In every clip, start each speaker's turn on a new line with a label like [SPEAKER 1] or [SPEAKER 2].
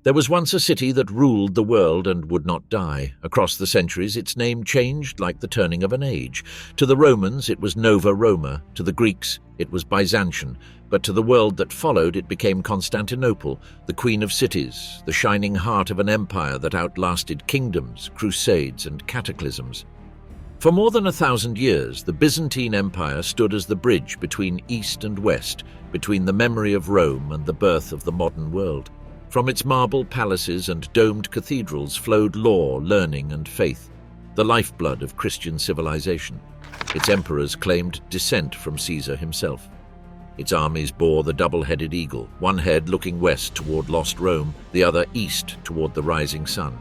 [SPEAKER 1] There was once a city that ruled the world and would not die. Across the centuries, its name changed like the turning of an age. To the Romans, it was Nova Roma. To the Greeks, it was Byzantium. But to the world that followed, it became Constantinople, the queen of cities, the shining heart of an empire that outlasted kingdoms, crusades, and cataclysms. For more than 1,000 years, the Byzantine Empire stood as the bridge between East and West, between the memory of Rome and the birth of the modern world. From its marble palaces and domed cathedrals flowed law, learning, and faith, the lifeblood of Christian civilization. Its emperors claimed descent from Caesar himself. Its armies bore the double-headed eagle, one head looking west toward lost Rome, the other east toward the rising sun.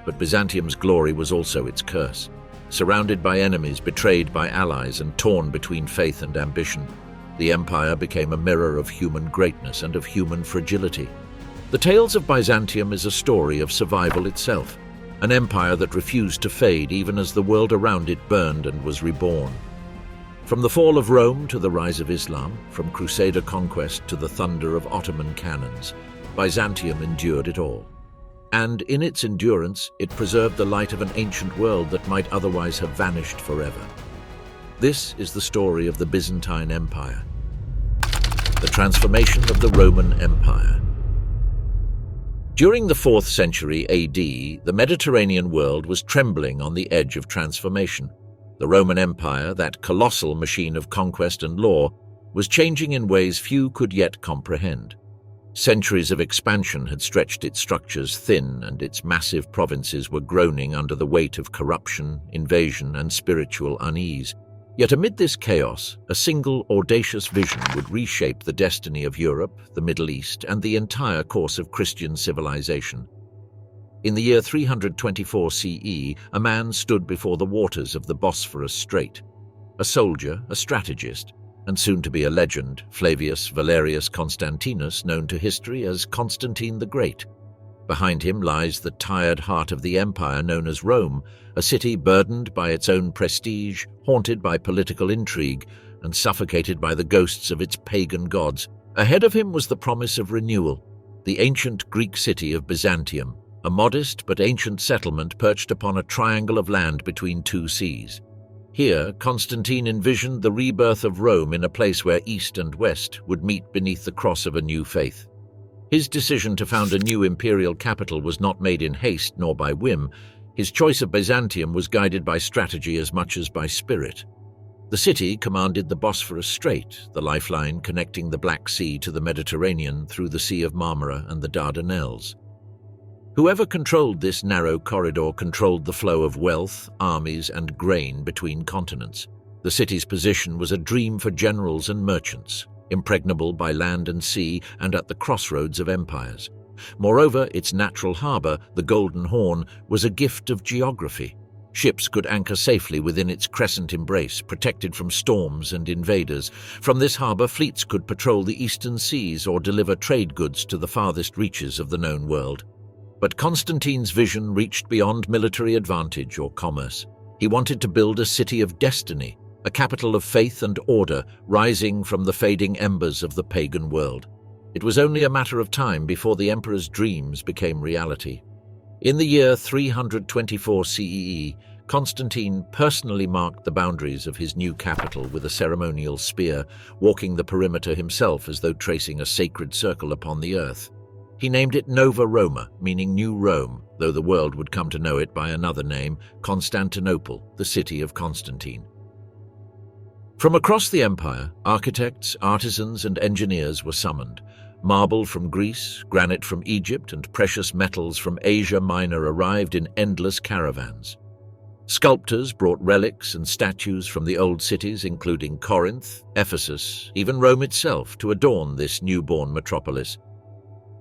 [SPEAKER 1] But Byzantium's glory was also its curse. Surrounded by enemies, betrayed by allies, and torn between faith and ambition, the empire became a mirror of human greatness and of human fragility. The Tales of Byzantium is a story of survival itself, an empire that refused to fade even as the world around it burned and was reborn. From the fall of Rome to the rise of Islam, from Crusader conquest to the thunder of Ottoman cannons, Byzantium endured it all. And in its endurance, it preserved the light of an ancient world that might otherwise have vanished forever. This is the story of the Byzantine Empire, the transformation of the Roman Empire. During the 4th century AD, the Mediterranean world was trembling on the edge of transformation. The Roman Empire, that colossal machine of conquest and law, was changing in ways few could yet comprehend. Centuries of expansion had stretched its structures thin, and its massive provinces were groaning under the weight of corruption, invasion, and spiritual unease. Yet amid this chaos, a single audacious vision would reshape the destiny of Europe, the Middle East, and the entire course of Christian civilization. In the year 324 CE, a man stood before the waters of the Bosphorus Strait. A soldier, a strategist, and soon to be a legend, Flavius Valerius Constantinus, known to history as Constantine the Great. Behind him lies the tired heart of the empire known as Rome, a city burdened by its own prestige, haunted by political intrigue, and suffocated by the ghosts of its pagan gods. Ahead of him was the promise of renewal, the ancient Greek city of Byzantium, a modest but ancient settlement perched upon a triangle of land between two seas. Here, Constantine envisioned the rebirth of Rome in a place where East and West would meet beneath the cross of a new faith. His decision to found a new imperial capital was not made in haste nor by whim. His choice of Byzantium was guided by strategy as much as by spirit. The city commanded the Bosphorus Strait, the lifeline connecting the Black Sea to the Mediterranean through the Sea of Marmara and the Dardanelles. Whoever controlled this narrow corridor controlled the flow of wealth, armies, and grain between continents. The city's position was a dream for generals and merchants, impregnable by land and sea and at the crossroads of empires. Moreover, its natural harbour, the Golden Horn, was a gift of geography. Ships could anchor safely within its crescent embrace, protected from storms and invaders. From this harbour, fleets could patrol the eastern seas or deliver trade goods to the farthest reaches of the known world. But Constantine's vision reached beyond military advantage or commerce. He wanted to build a city of destiny, a capital of faith and order, rising from the fading embers of the pagan world. It was only a matter of time before the emperor's dreams became reality. In the year 324 CE, Constantine personally marked the boundaries of his new capital with a ceremonial spear, walking the perimeter himself as though tracing a sacred circle upon the earth. He named it Nova Roma, meaning New Rome, though the world would come to know it by another name, Constantinople, the city of Constantine. From across the empire, architects, artisans, and engineers were summoned. Marble from Greece, granite from Egypt, and precious metals from Asia Minor arrived in endless caravans. Sculptors brought relics and statues from the old cities, including Corinth, Ephesus, even Rome itself, to adorn this newborn metropolis.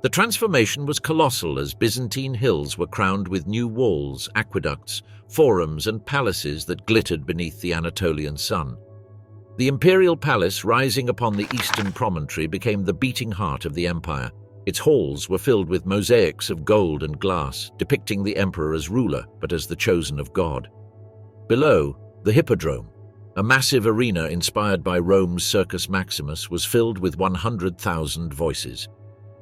[SPEAKER 1] The transformation was colossal as Byzantine hills were crowned with new walls, aqueducts, forums, and palaces that glittered beneath the Anatolian sun. The imperial palace rising upon the eastern promontory became the beating heart of the empire. Its halls were filled with mosaics of gold and glass, depicting the emperor as ruler, but as the chosen of God. Below, the Hippodrome, a massive arena inspired by Rome's Circus Maximus, was filled with 100,000 voices.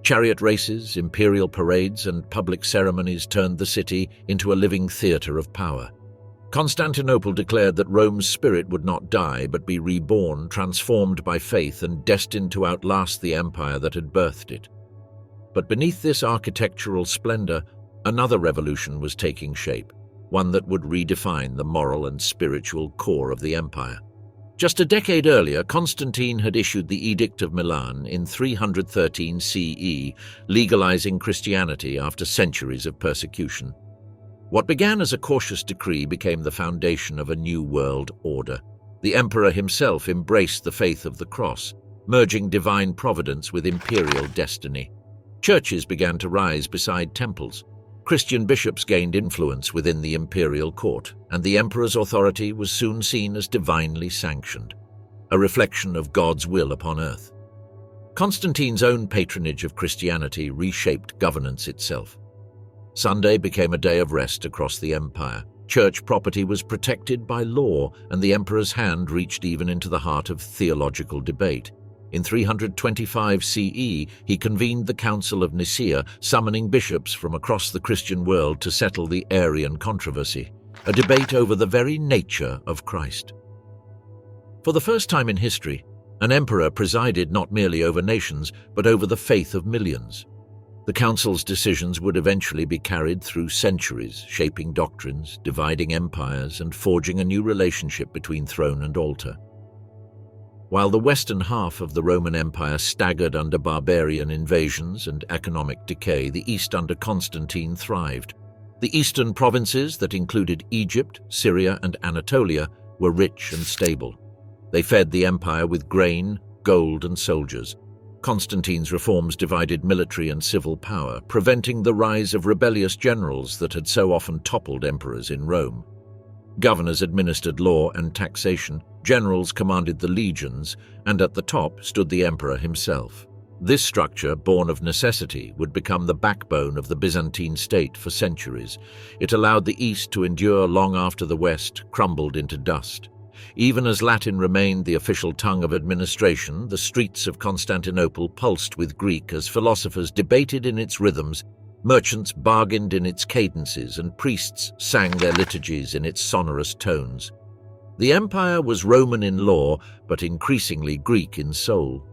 [SPEAKER 1] Chariot races, imperial parades, and public ceremonies turned the city into a living theatre of power. Constantinople declared that Rome's spirit would not die but be reborn, transformed by faith and destined to outlast the empire that had birthed it. But beneath this architectural splendor, another revolution was taking shape, one that would redefine the moral and spiritual core of the empire. Just a decade earlier, Constantine had issued the Edict of Milan in 313 CE, legalizing Christianity after centuries of persecution. What began as a cautious decree became the foundation of a new world order. The emperor himself embraced the faith of the cross, merging divine providence with imperial destiny. Churches began to rise beside temples. Christian bishops gained influence within the imperial court, and the emperor's authority was soon seen as divinely sanctioned, a reflection of God's will upon earth. Constantine's own patronage of Christianity reshaped governance itself. Sunday became a day of rest across the empire. Church property was protected by law, and the emperor's hand reached even into the heart of theological debate. In 325 CE, he convened the Council of Nicaea, summoning bishops from across the Christian world to settle the Arian controversy, a debate over the very nature of Christ. For the first time in history, an emperor presided not merely over nations, but over the faith of millions. The council's decisions would eventually be carried through centuries, shaping doctrines, dividing empires, and forging a new relationship between throne and altar. While the western half of the Roman Empire staggered under barbarian invasions and economic decay, the east under Constantine thrived. The eastern provinces that included Egypt, Syria, and Anatolia were rich and stable. They fed the empire with grain, gold, and soldiers. Constantine's reforms divided military and civil power, preventing the rise of rebellious generals that had so often toppled emperors in Rome. Governors administered law and taxation, generals commanded the legions, and at the top stood the emperor himself. This structure, born of necessity, would become the backbone of the Byzantine state for centuries. It allowed the East to endure long after the West crumbled into dust. Even as Latin remained the official tongue of administration, the streets of Constantinople pulsed with Greek as philosophers debated in its rhythms, merchants bargained in its cadences, and priests sang their liturgies in its sonorous tones. The empire was Roman in law, but increasingly Greek in soul.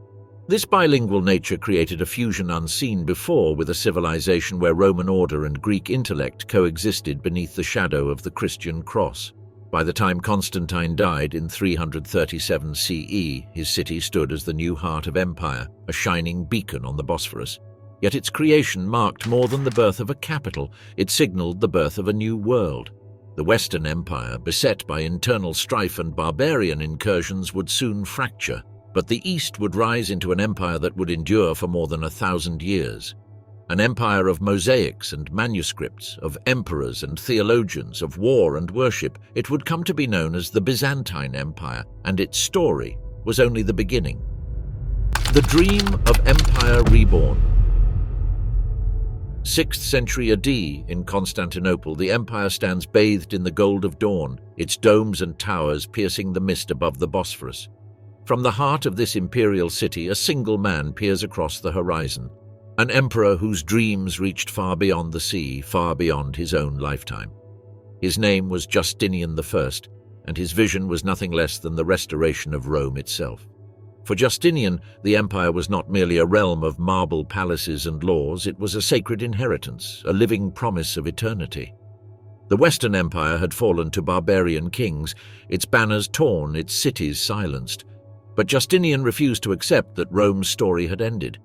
[SPEAKER 1] This bilingual nature created a fusion unseen before, with a civilization where Roman order and Greek intellect coexisted beneath the shadow of the Christian cross. By the time Constantine died in 337 CE, his city stood as the new heart of empire, a shining beacon on the Bosphorus. Yet its creation marked more than the birth of a capital. It signaled the birth of a new world. The Western Empire, beset by internal strife and barbarian incursions, would soon fracture, but the East would rise into an empire that would endure for more than 1,000 years. An empire of mosaics and manuscripts, of emperors and theologians, of war and worship. It would come to be known as the Byzantine Empire, and its story was only the beginning. The dream of empire reborn. 6th century AD, in Constantinople, the empire stands bathed in the gold of dawn, its domes and towers piercing the mist above the Bosphorus. From the heart of this imperial city, a single man peers across the horizon, an emperor whose dreams reached far beyond the sea, far beyond his own lifetime. His name was Justinian I, and his vision was nothing less than the restoration of Rome itself. For Justinian, the empire was not merely a realm of marble palaces and laws, it was a sacred inheritance, a living promise of eternity. The Western Empire had fallen to barbarian kings, its banners torn, its cities silenced. But Justinian refused to accept that Rome's story had ended.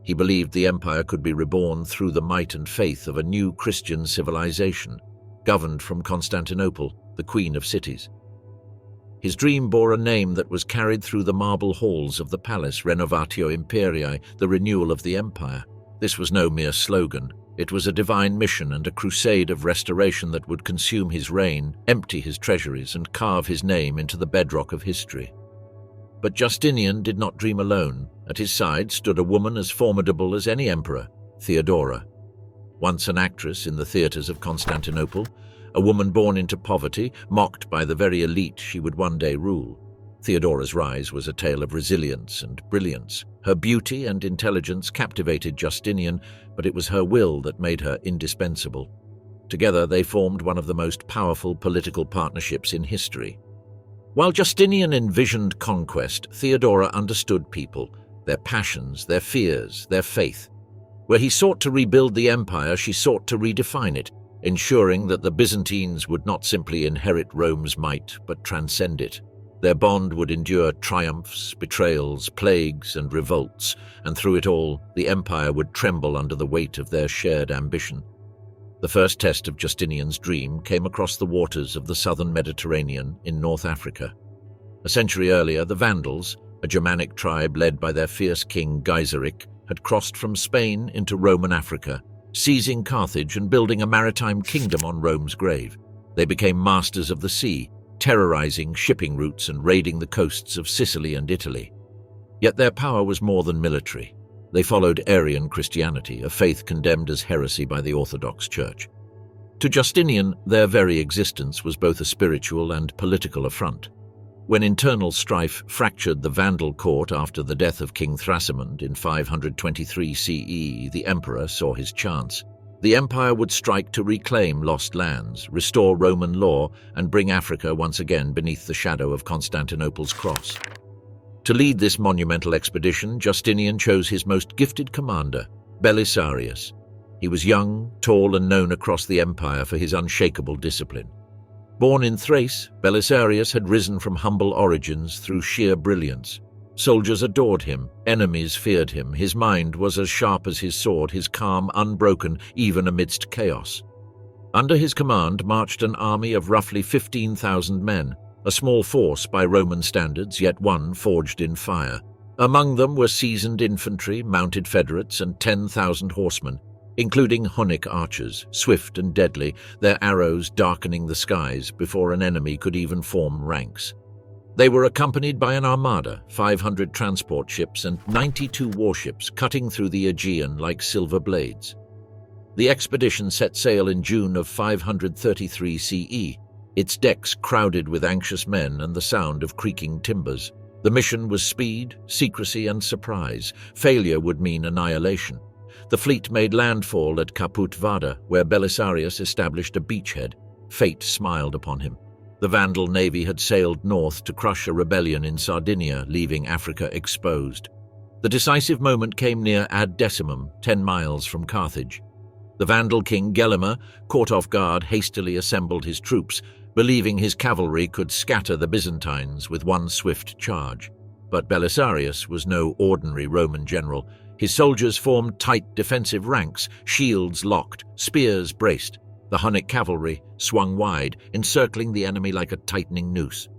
[SPEAKER 1] He believed the empire could be reborn through the might and faith of a new Christian civilization, governed from Constantinople, the queen of cities. His dream bore a name that was carried through the marble halls of the palace, Renovatio Imperii, the renewal of the empire. This was no mere slogan. It was a divine mission and a crusade of restoration that would consume his reign, empty his treasuries, and carve his name into the bedrock of history. But Justinian did not dream alone. At his side stood a woman as formidable as any emperor, Theodora. Once an actress in the theatres of Constantinople, a woman born into poverty, mocked by the very elite she would one day rule. Theodora's rise was a tale of resilience and brilliance. Her beauty and intelligence captivated Justinian, but it was her will that made her indispensable. Together, they formed one of the most powerful political partnerships in history. While Justinian envisioned conquest, Theodora understood people, their passions, their fears, their faith. Where he sought to rebuild the empire, she sought to redefine it, ensuring that the Byzantines would not simply inherit Rome's might, but transcend it. Their bond would endure triumphs, betrayals, plagues, and revolts, and through it all, the empire would tremble under the weight of their shared ambition. The first test of Justinian's dream came across the waters of the southern Mediterranean in North Africa. A century earlier, the Vandals, a Germanic tribe led by their fierce king Gaiseric, had crossed from Spain into Roman Africa, seizing Carthage and building a maritime kingdom on Rome's grave. They became masters of the sea, terrorizing shipping routes and raiding the coasts of Sicily and Italy. Yet their power was more than military. They followed Arian Christianity, a faith condemned as heresy by the Orthodox Church. To Justinian, their very existence was both a spiritual and political affront. When internal strife fractured the Vandal court after the death of King Thrasimund in 523 CE, the emperor saw his chance. The empire would strike to reclaim lost lands, restore Roman law, and bring Africa once again beneath the shadow of Constantinople's cross. To lead this monumental expedition, Justinian chose his most gifted commander, Belisarius. He was young, tall, and known across the empire for his unshakable discipline. Born in Thrace, Belisarius had risen from humble origins through sheer brilliance. Soldiers adored him, enemies feared him, his mind was as sharp as his sword, his calm unbroken even amidst chaos. Under his command marched an army of roughly 15,000 men, a small force by Roman standards, yet one forged in fire. Among them were seasoned infantry, mounted federates, and 10,000 horsemen, including Hunnic archers, swift and deadly, their arrows darkening the skies before an enemy could even form ranks. They were accompanied by an armada, 500 transport ships and 92 warships cutting through the Aegean like silver blades. The expedition set sail in June of 533 CE, its decks crowded with anxious men and the sound of creaking timbers. The mission was speed, secrecy, and surprise. Failure would mean annihilation. The fleet made landfall at Caput Vada, where Belisarius established a beachhead. Fate smiled upon him. The Vandal navy had sailed north to crush a rebellion in Sardinia, leaving Africa exposed. The decisive moment came near Ad Decimum, 10 miles from Carthage. The Vandal king Gelimer, caught off guard, hastily assembled his troops, believing his cavalry could scatter the Byzantines with one swift charge. But Belisarius was no ordinary Roman general. His soldiers formed tight defensive ranks, shields locked, spears braced. The Hunnic cavalry swung wide, encircling the enemy like a tightening noose.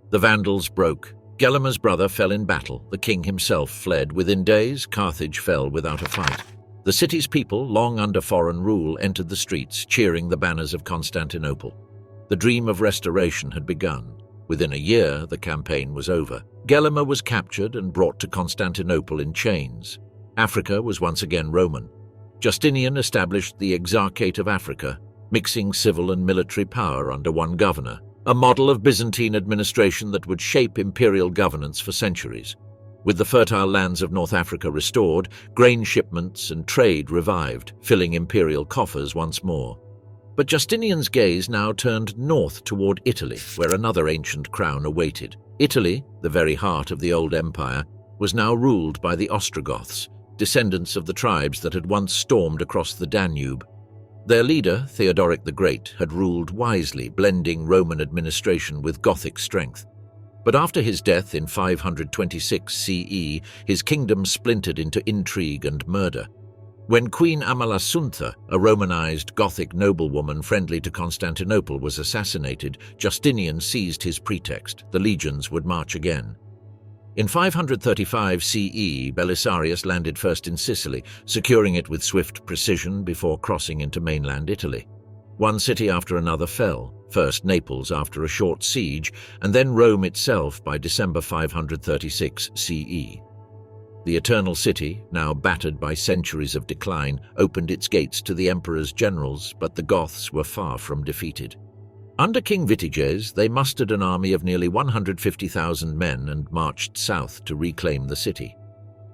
[SPEAKER 1] The Vandals broke. Gelimer's brother fell in battle. The king himself fled. Within days, Carthage fell without a fight. The city's people, long under foreign rule, entered the streets, cheering the banners of Constantinople. The dream of restoration had begun. Within a year, the campaign was over. Gelimer was captured and brought to Constantinople in chains. Africa was once again Roman. Justinian established the Exarchate of Africa, mixing civil and military power under one governor, a model of Byzantine administration that would shape imperial governance for centuries. With the fertile lands of North Africa restored, grain shipments and trade revived, filling imperial coffers once more. But Justinian's gaze now turned north toward Italy, where another ancient crown awaited. Italy, the very heart of the old empire, was now ruled by the Ostrogoths, descendants of the tribes that had once stormed across the Danube. Their leader, Theodoric the Great, had ruled wisely, blending Roman administration with Gothic strength. But after his death in 526 CE, his kingdom splintered into intrigue and murder. When Queen Amalasuntha, a Romanized Gothic noblewoman friendly to Constantinople, was assassinated, Justinian seized his pretext. The legions would march again. In 535 CE, Belisarius landed first in Sicily, securing it with swift precision before crossing into mainland Italy. One city after another fell, first Naples after a short siege, and then Rome itself by December 536 CE. The Eternal City, now battered by centuries of decline, opened its gates to the emperor's generals, but the Goths were far from defeated. Under King Vitiges, they mustered an army of nearly 150,000 men and marched south to reclaim the city.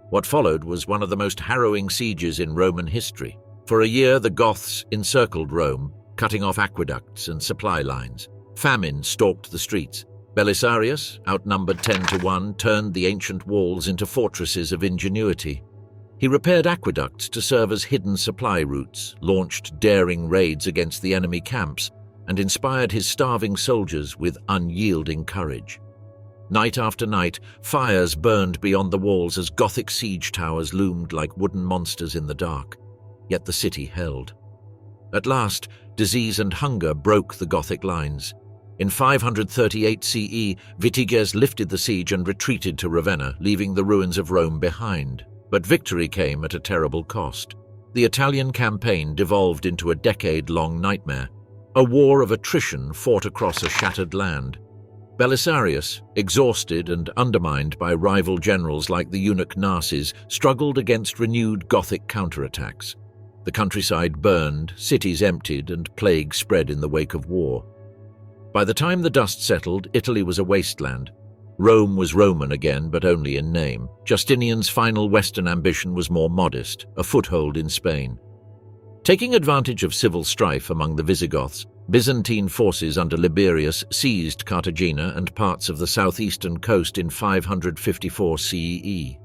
[SPEAKER 1] What followed was one of the most harrowing sieges in Roman history. For a year, the Goths encircled Rome, cutting off aqueducts and supply lines. Famine stalked the streets. Belisarius, outnumbered 10-1, turned the ancient walls into fortresses of ingenuity. He repaired aqueducts to serve as hidden supply routes, launched daring raids against the enemy camps, and inspired his starving soldiers with unyielding courage. Night after night, fires burned beyond the walls as Gothic siege towers loomed like wooden monsters in the dark. Yet the city held. At last, disease and hunger broke the Gothic lines. In 538 CE, Vitiges lifted the siege and retreated to Ravenna, leaving the ruins of Rome behind. But victory came at a terrible cost. The Italian campaign devolved into a decade-long nightmare, a war of attrition fought across a shattered land. Belisarius, exhausted and undermined by rival generals like the eunuch Narses, struggled against renewed Gothic counterattacks. The countryside burned, cities emptied, and plague spread in the wake of war. By the time the dust settled, Italy was a wasteland. Rome was Roman again, but only in name. Justinian's final Western ambition was more modest, a foothold in Spain. Taking advantage of civil strife among the Visigoths, Byzantine forces under Liberius seized Cartagena and parts of the southeastern coast in 554 CE.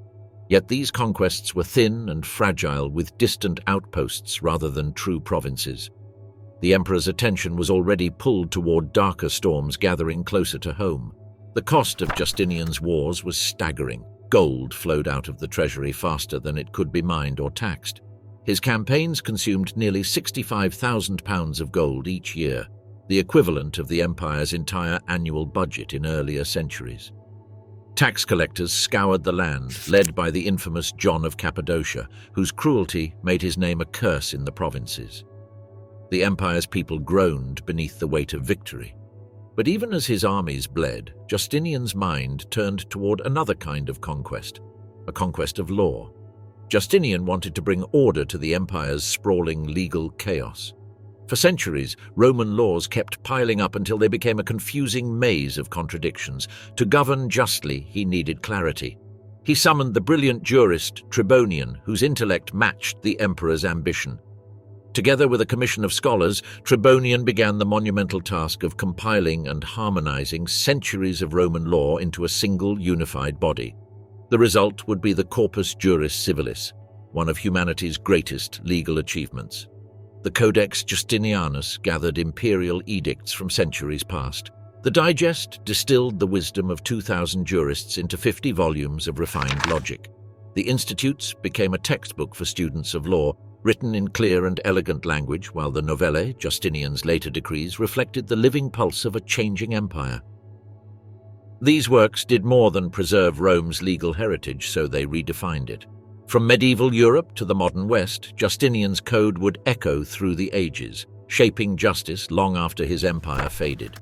[SPEAKER 1] Yet these conquests were thin and fragile, with distant outposts rather than true provinces. The emperor's attention was already pulled toward darker storms gathering closer to home. The cost of Justinian's wars was staggering. Gold flowed out of the treasury faster than it could be mined or taxed. His campaigns consumed nearly £65,000 of gold each year, the equivalent of the empire's entire annual budget in earlier centuries. Tax collectors scoured the land, led by the infamous John of Cappadocia, whose cruelty made his name a curse in the provinces. The empire's people groaned beneath the weight of victory. But even as his armies bled, Justinian's mind turned toward another kind of conquest, a conquest of law. Justinian wanted to bring order to the empire's sprawling legal chaos. For centuries, Roman laws kept piling up until they became a confusing maze of contradictions. To govern justly, he needed clarity. He summoned the brilliant jurist Tribonian, whose intellect matched the emperor's ambition. Together with a commission of scholars, Tribonian began the monumental task of compiling and harmonizing centuries of Roman law into a single unified body. The result would be the Corpus Juris Civilis, one of humanity's greatest legal achievements. The Codex Justinianus gathered imperial edicts from centuries past. The digest distilled the wisdom of 2,000 jurists into 50 volumes of refined logic. The Institutes became a textbook for students of law, written in clear and elegant language, while the Novellae, Justinian's later decrees, reflected the living pulse of a changing empire. These works did more than preserve Rome's legal heritage, so they redefined it. From medieval Europe to the modern West, Justinian's code would echo through the ages, shaping justice long after his empire faded.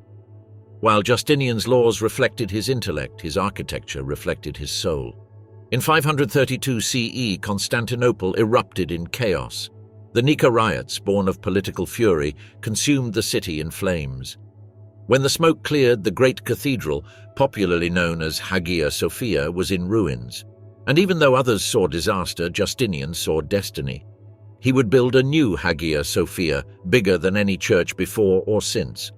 [SPEAKER 1] While Justinian's laws reflected his intellect, his architecture reflected his soul. In 532 CE, Constantinople erupted in chaos. The Nika riots, born of political fury, consumed the city in flames. When the smoke cleared, the great cathedral, popularly known as Hagia Sophia, was in ruins. And even though others saw disaster, Justinian saw destiny. He would build a new Hagia Sophia, bigger than any church before or since.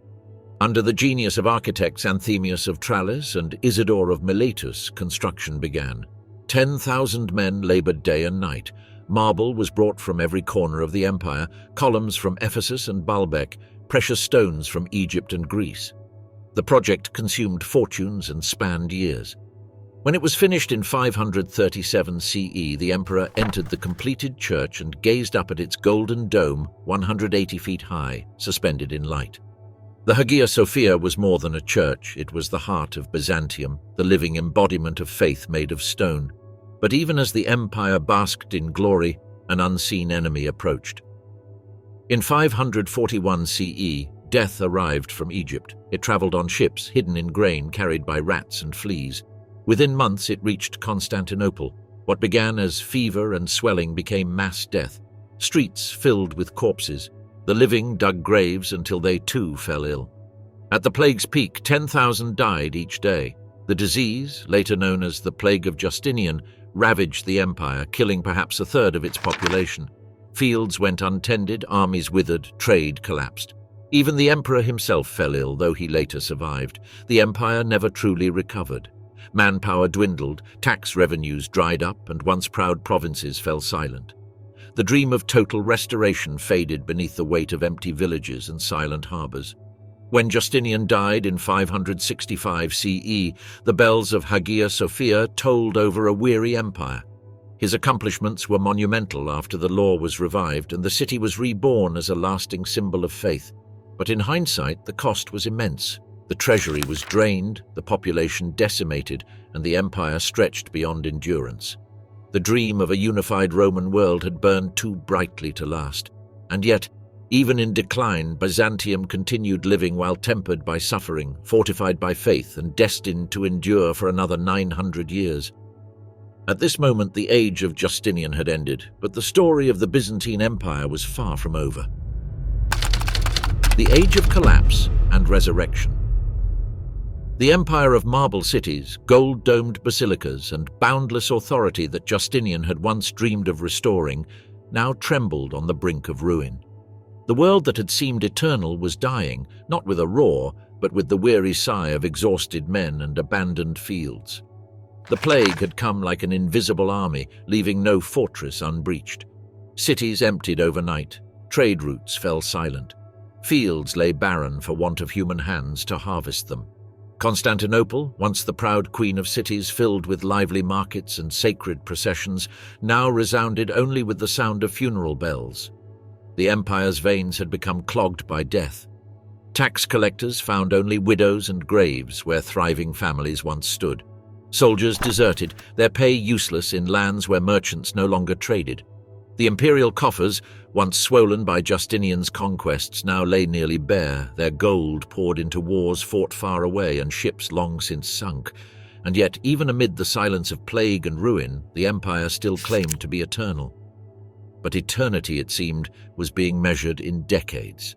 [SPEAKER 1] Under the genius of architects Anthemius of Tralles and Isidore of Miletus, construction began. 10,000 men labored day and night. Marble was brought from every corner of the empire, columns from Ephesus and Baalbek, precious stones from Egypt and Greece. The project consumed fortunes and spanned years. When it was finished in 537 CE, the emperor entered the completed church and gazed up at its golden dome, 180 feet high, suspended in light. The Hagia Sophia was more than a church. It was the heart of Byzantium, the living embodiment of faith made of stone. But even as the empire basked in glory, an unseen enemy approached. In 541 CE, death arrived from Egypt. It traveled on ships, hidden in grain carried by rats and fleas. Within months, it reached Constantinople. What began as fever and swelling became mass death. Streets filled with corpses. The living dug graves until they too fell ill. At the plague's peak, 10,000 died each day. The disease, later known as the Plague of Justinian, ravaged the empire, killing perhaps a third of its population. Fields went untended, armies withered, trade collapsed. Even the emperor himself fell ill, though he later survived. The empire never truly recovered. Manpower dwindled, tax revenues dried up, and once proud provinces fell silent. The dream of total restoration faded beneath the weight of empty villages and silent harbors. When Justinian died in 565 CE, the bells of Hagia Sophia tolled over a weary empire. His accomplishments were monumental after the law was revived and the city was reborn as a lasting symbol of faith. But in hindsight, the cost was immense. The treasury was drained, the population decimated, and the empire stretched beyond endurance. The dream of a unified Roman world had burned too brightly to last. And yet, even in decline, Byzantium continued living while tempered by suffering, fortified by faith, and destined to endure for another 900 years. At this moment, the age of Justinian had ended, but the story of the Byzantine Empire was far from over. The Age of Collapse and Resurrection. The empire of marble cities, gold-domed basilicas, and boundless authority that Justinian had once dreamed of restoring now trembled on the brink of ruin. The world that had seemed eternal was dying, not with a roar, but with the weary sigh of exhausted men and abandoned fields. The plague had come like an invisible army, leaving no fortress unbreached. Cities emptied overnight, trade routes fell silent. Fields lay barren for want of human hands to harvest them. Constantinople, once the proud queen of cities filled with lively markets and sacred processions, now resounded only with the sound of funeral bells. The empire's veins had become clogged by death. Tax collectors found only widows and graves where thriving families once stood. Soldiers deserted, their pay useless in lands where merchants no longer traded. The imperial coffers, once swollen by Justinian's conquests, now lay nearly bare, their gold poured into wars fought far away and ships long since sunk. And yet, even amid the silence of plague and ruin, the empire still claimed to be eternal. But eternity, it seemed, was being measured in decades.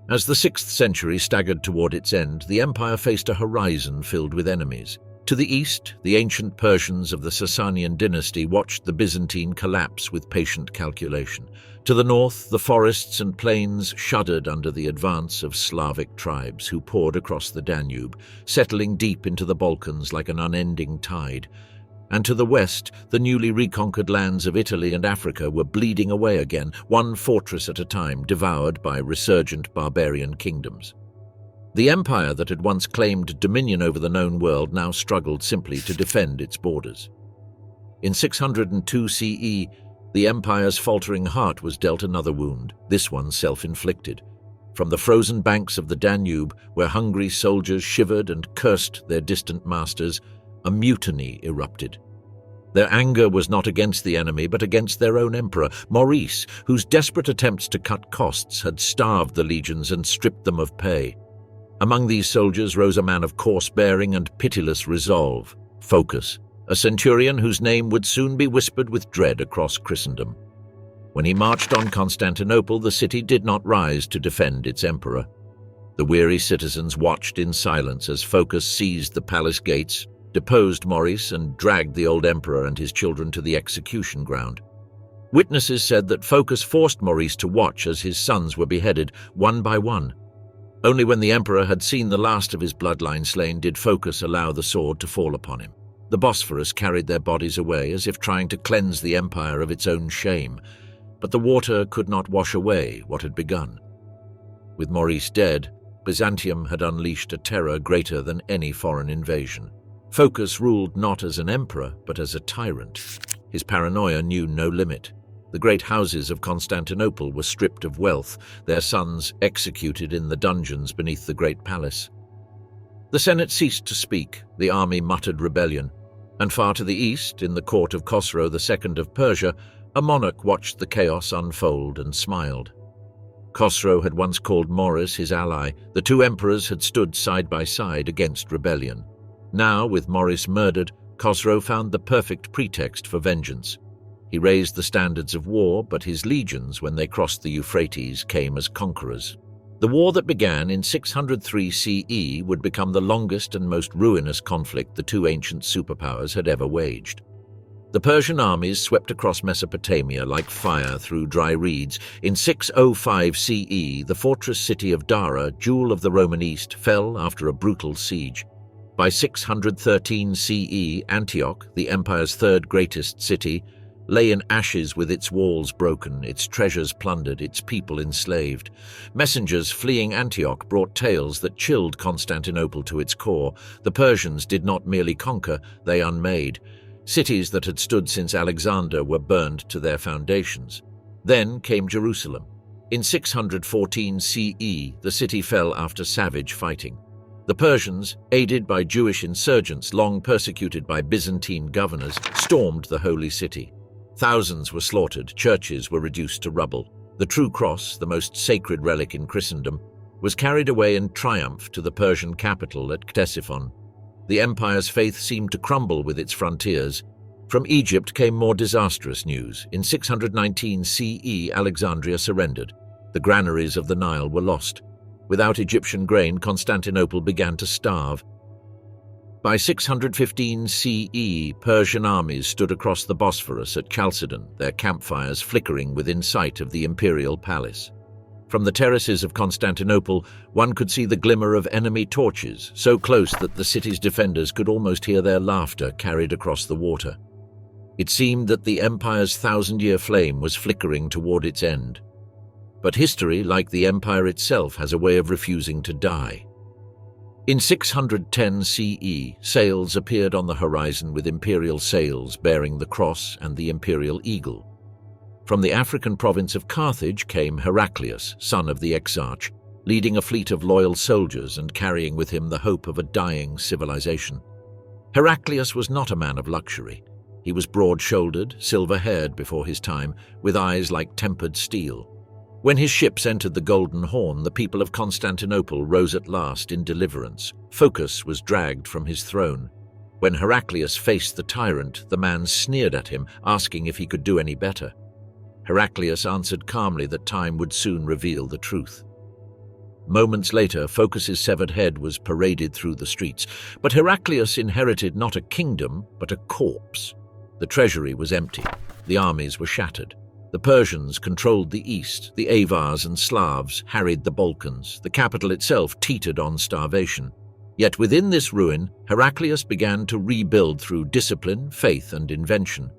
[SPEAKER 1] As the 6th century staggered toward its end, the empire faced a horizon filled with enemies. To the east, the ancient Persians of the Sasanian dynasty watched the Byzantine collapse with patient calculation. To the north, the forests and plains shuddered under the advance of Slavic tribes who poured across the Danube, settling deep into the Balkans like an unending tide. And to the west, the newly reconquered lands of Italy and Africa were bleeding away again, one fortress at a time, devoured by resurgent barbarian kingdoms. The empire that had once claimed dominion over the known world now struggled simply to defend its borders. In 602 CE, the empire's faltering heart was dealt another wound, this one self-inflicted. From the frozen banks of the Danube, where hungry soldiers shivered and cursed their distant masters, a mutiny erupted. Their anger was not against the enemy, but against their own emperor, Maurice, whose desperate attempts to cut costs had starved the legions and stripped them of pay. Among these soldiers rose a man of coarse bearing and pitiless resolve, Phocas, a centurion whose name would soon be whispered with dread across Christendom. When he marched on Constantinople, the city did not rise to defend its emperor. The weary citizens watched in silence as Phocas seized the palace gates, deposed Maurice, and dragged the old emperor and his children to the execution ground. Witnesses said that Phocas forced Maurice to watch as his sons were beheaded, one by one. Only when the emperor had seen the last of his bloodline slain did Phocas allow the sword to fall upon him. The Bosphorus carried their bodies away as if trying to cleanse the empire of its own shame, but the water could not wash away what had begun. With Maurice dead, Byzantium had unleashed a terror greater than any foreign invasion. Phocas ruled not as an emperor, but as a tyrant. His paranoia knew no limit. The great houses of Constantinople were stripped of wealth, their sons executed in the dungeons beneath the great palace. The Senate ceased to speak, the army muttered rebellion, and far to the east, in the court of Khosrow II of Persia, a monarch watched the chaos unfold and smiled. Khosrow had once called Maurice his ally. The two emperors had stood side by side against rebellion. Now, with Maurice murdered, Khosrow found the perfect pretext for vengeance. He raised the standards of war, but his legions, when they crossed the Euphrates, came as conquerors. The war that began in 603 CE would become the longest and most ruinous conflict the two ancient superpowers had ever waged. The Persian armies swept across Mesopotamia like fire through dry reeds. In 605 CE, the fortress city of Dara, jewel of the Roman East, fell after a brutal siege. By 613 CE, Antioch, the empire's third greatest city, lay in ashes with its walls broken, its treasures plundered, its people enslaved. Messengers fleeing Antioch brought tales that chilled Constantinople to its core. The Persians did not merely conquer, they unmade. Cities that had stood since Alexander were burned to their foundations. Then came Jerusalem. In 614 CE, the city fell after savage fighting. The Persians, aided by Jewish insurgents long persecuted by Byzantine governors, stormed the holy city. Thousands were slaughtered, churches were reduced to rubble. The true cross, the most sacred relic in Christendom, was carried away in triumph to the Persian capital at Ctesiphon. The empire's faith seemed to crumble with its frontiers. From Egypt came more disastrous news. In 619 CE, Alexandria surrendered. The granaries of the Nile were lost. Without Egyptian grain, Constantinople began to starve. By 615 CE, Persian armies stood across the Bosphorus at Chalcedon, their campfires flickering within sight of the imperial palace. From the terraces of Constantinople, one could see the glimmer of enemy torches, so close that the city's defenders could almost hear their laughter carried across the water. It seemed that the empire's thousand-year flame was flickering toward its end. But history, like the empire itself, has a way of refusing to die. In 610 CE, sails appeared on the horizon with imperial sails bearing the cross and the imperial eagle. From the African province of Carthage came Heraclius, son of the exarch, leading a fleet of loyal soldiers and carrying with him the hope of a dying civilization. Heraclius was not a man of luxury. He was broad-shouldered, silver-haired before his time, with eyes like tempered steel. When his ships entered the Golden Horn, the people of Constantinople rose at last in deliverance. Phocas was dragged from his throne. When Heraclius faced the tyrant, the man sneered at him, asking if he could do any better. Heraclius answered calmly that time would soon reveal the truth. Moments later, Phocas's severed head was paraded through the streets, but Heraclius inherited not a kingdom, but a corpse. The treasury was empty. The armies were shattered. The Persians controlled the east, the Avars and Slavs harried the Balkans, the capital itself teetered on starvation. Yet within this ruin, Heraclius began to rebuild through discipline, faith and invention.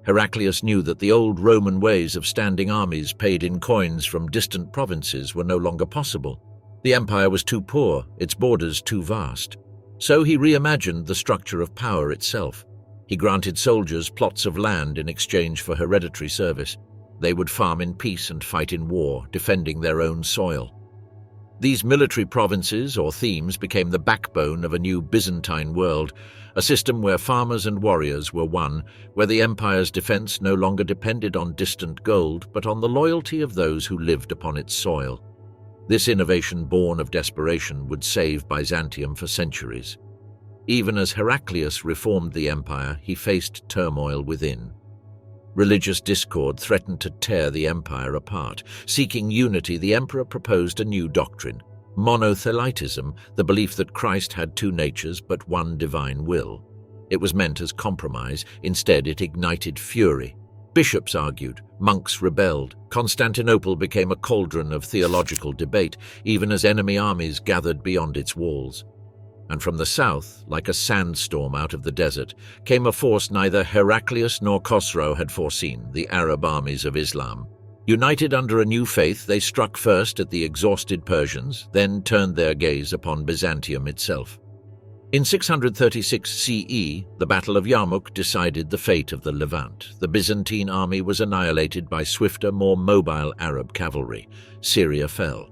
[SPEAKER 1] Heraclius knew that the old Roman ways of standing armies paid in coins from distant provinces were no longer possible. The empire was too poor, its borders too vast. So he reimagined the structure of power itself. He granted soldiers plots of land in exchange for hereditary service. They would farm in peace and fight in war, defending their own soil. These military provinces or themes became the backbone of a new Byzantine world, a system where farmers and warriors were one, where the empire's defense no longer depended on distant gold, but on the loyalty of those who lived upon its soil. This innovation, born of desperation, would save Byzantium for centuries. Even as Heraclius reformed the empire, he faced turmoil within. Religious discord threatened to tear the empire apart. Seeking unity, the emperor proposed a new doctrine, monothelitism, the belief that Christ had two natures but one divine will. It was meant as compromise. Instead, it ignited fury. Bishops argued, monks rebelled. Constantinople became a cauldron of theological debate, even as enemy armies gathered beyond its walls. And from the south, like a sandstorm out of the desert, came a force neither Heraclius nor Khosrow had foreseen, the Arab armies of Islam. United under a new faith, they struck first at the exhausted Persians, then turned their gaze upon Byzantium itself. In 636 CE, the Battle of Yarmouk decided the fate of the Levant. The Byzantine army was annihilated by swifter, more mobile Arab cavalry. Syria fell.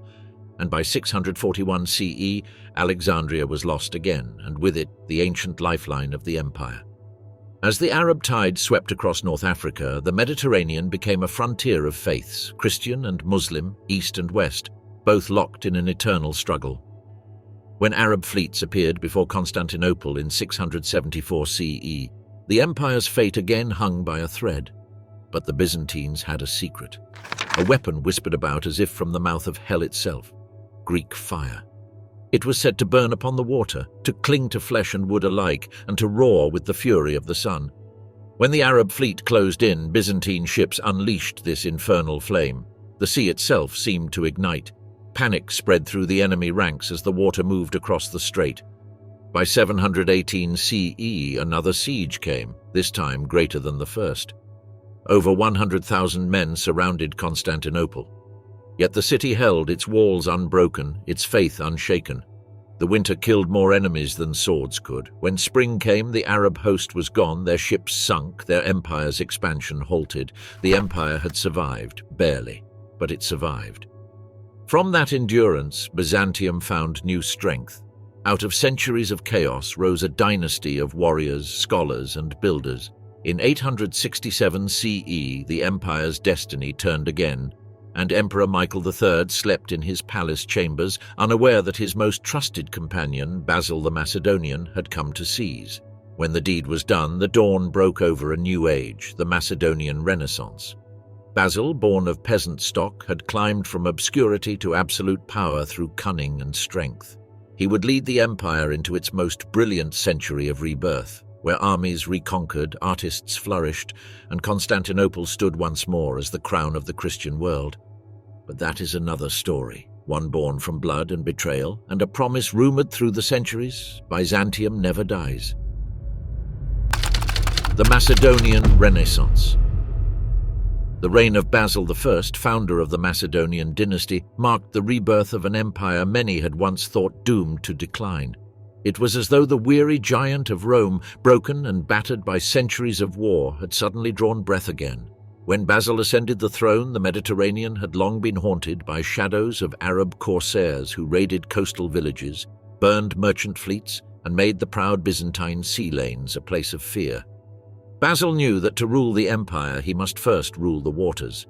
[SPEAKER 1] And by 641 CE, Alexandria was lost again, and with it, the ancient lifeline of the empire. As the Arab tide swept across North Africa, the Mediterranean became a frontier of faiths, Christian and Muslim, East and West, both locked in an eternal struggle. When Arab fleets appeared before Constantinople in 674 CE, the empire's fate again hung by a thread. But the Byzantines had a secret, a weapon whispered about as if from the mouth of hell itself. Greek fire. It was said to burn upon the water, to cling to flesh and wood alike, and to roar with the fury of the sun. When the Arab fleet closed in, Byzantine ships unleashed this infernal flame. The sea itself seemed to ignite. Panic spread through the enemy ranks as the water moved across the strait. By 718 CE, another siege came, this time greater than the first. Over 100,000 men surrounded Constantinople. Yet the city held, its walls unbroken, its faith unshaken. The winter killed more enemies than swords could. When spring came, the Arab host was gone, their ships sunk, their empire's expansion halted. The empire had survived, barely, but it survived. From that endurance, Byzantium found new strength. Out of centuries of chaos rose a dynasty of warriors, scholars, and builders. In 867 CE, the empire's destiny turned again, and Emperor Michael III slept in his palace chambers, unaware that his most trusted companion, Basil the Macedonian, had come to seize. When the deed was done, the dawn broke over a new age, the Macedonian Renaissance. Basil, born of peasant stock, had climbed from obscurity to absolute power through cunning and strength. He would lead the empire into its most brilliant century of rebirth, where armies reconquered, artists flourished, and Constantinople stood once more as the crown of the Christian world. But that is another story, one born from blood and betrayal, and a promise rumored through the centuries: Byzantium never dies. The Macedonian Renaissance. The reign of Basil I, founder of the Macedonian dynasty, marked the rebirth of an empire many had once thought doomed to decline. It was as though the weary giant of Rome, broken and battered by centuries of war, had suddenly drawn breath again. When Basil ascended the throne, the Mediterranean had long been haunted by shadows of Arab corsairs who raided coastal villages, burned merchant fleets, and made the proud Byzantine sea lanes a place of fear. Basil knew that to rule the empire, he must first rule the waters.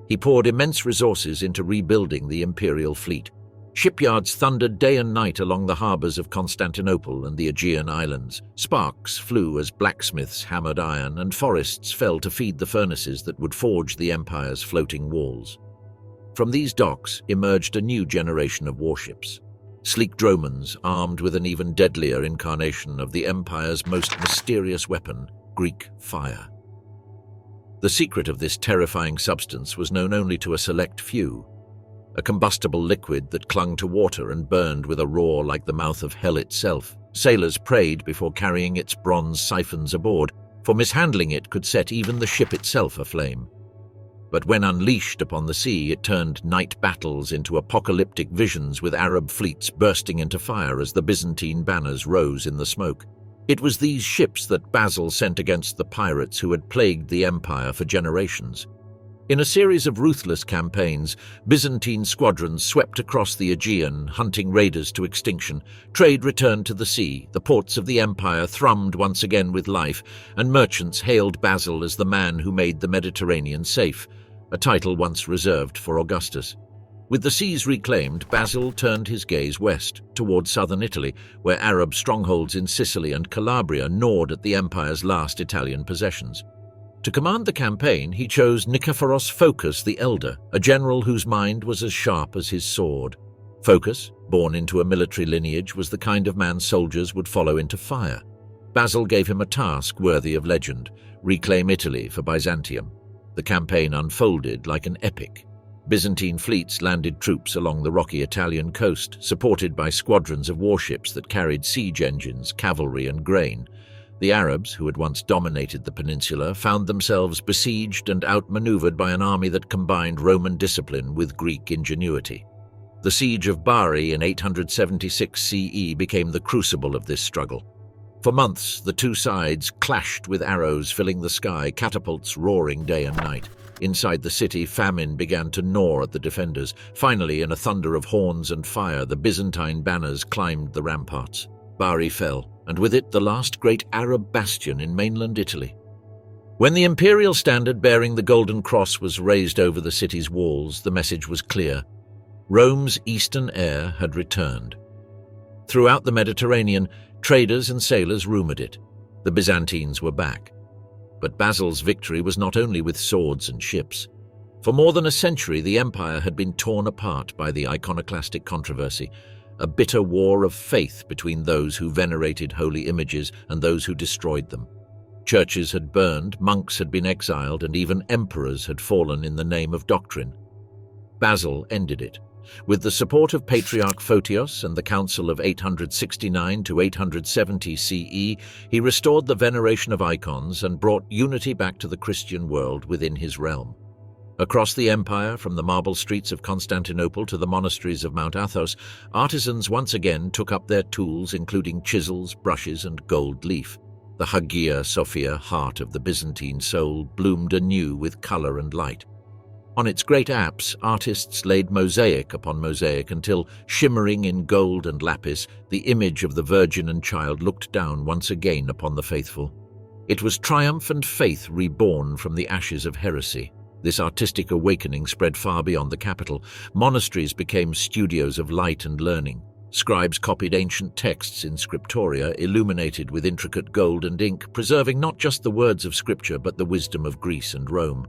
[SPEAKER 1] He poured immense resources into rebuilding the imperial fleet. Shipyards thundered day and night along the harbours of Constantinople and the Aegean islands. Sparks flew as blacksmiths hammered iron, and forests fell to feed the furnaces that would forge the empire's floating walls. From these docks emerged a new generation of warships. Sleek dromons, armed with an even deadlier incarnation of the empire's most mysterious weapon, Greek fire. The secret of this terrifying substance was known only to a select few. A combustible liquid that clung to water and burned with a roar like the mouth of hell itself. Sailors prayed before carrying its bronze siphons aboard, for mishandling it could set even the ship itself aflame. But when unleashed upon the sea, it turned night battles into apocalyptic visions, with Arab fleets bursting into fire as the Byzantine banners rose in the smoke. It was these ships that Basil sent against the pirates who had plagued the empire for generations. In a series of ruthless campaigns, Byzantine squadrons swept across the Aegean, hunting raiders to extinction. Trade returned to the sea, the ports of the empire thrummed once again with life, and merchants hailed Basil as the man who made the Mediterranean safe, a title once reserved for Augustus. With the seas reclaimed, Basil turned his gaze west, toward southern Italy, where Arab strongholds in Sicily and Calabria gnawed at the empire's last Italian possessions. To command the campaign, he chose Nikephoros Phocas the Elder, a general whose mind was as sharp as his sword. Phocas, born into a military lineage, was the kind of man soldiers would follow into fire. Basil gave him a task worthy of legend: reclaim Italy for Byzantium. The campaign unfolded like an epic. Byzantine fleets landed troops along the rocky Italian coast, supported by squadrons of warships that carried siege engines, cavalry, and grain. The Arabs, who had once dominated the peninsula, found themselves besieged and outmaneuvered by an army that combined Roman discipline with Greek ingenuity. The siege of Bari in 876 CE became the crucible of this struggle. For months, the two sides clashed with arrows filling the sky, catapults roaring day and night. Inside the city, famine began to gnaw at the defenders. Finally, in a thunder of horns and fire, the Byzantine banners climbed the ramparts. Bari fell, and with it the last great Arab bastion in mainland Italy. When the imperial standard bearing the Golden Cross was raised over the city's walls, the message was clear: Rome's eastern heir had returned. Throughout the Mediterranean, traders and sailors rumored it. The Byzantines were back. But Basil's victory was not only with swords and ships. For more than a century, the empire had been torn apart by the iconoclastic controversy, a bitter war of faith between those who venerated holy images and those who destroyed them. Churches had burned, monks had been exiled, and even emperors had fallen in the name of doctrine. Basil ended it. With the support of Patriarch Photios and the Council of 869 to 870 CE, he restored the veneration of icons and brought unity back to the Christian world within his realm. Across the empire, from the marble streets of Constantinople to the monasteries of Mount Athos, artisans once again took up their tools, including chisels, brushes, and gold leaf. The Hagia Sophia, heart of the Byzantine soul, bloomed anew with color and light. On its great apse, artists laid mosaic upon mosaic until, shimmering in gold and lapis, the image of the Virgin and Child looked down once again upon the faithful. It was triumph and faith reborn from the ashes of heresy. This artistic awakening spread far beyond the capital. Monasteries became studios of light and learning. Scribes copied ancient texts in scriptoria, illuminated with intricate gold and ink, preserving not just the words of Scripture but the wisdom of Greece and Rome.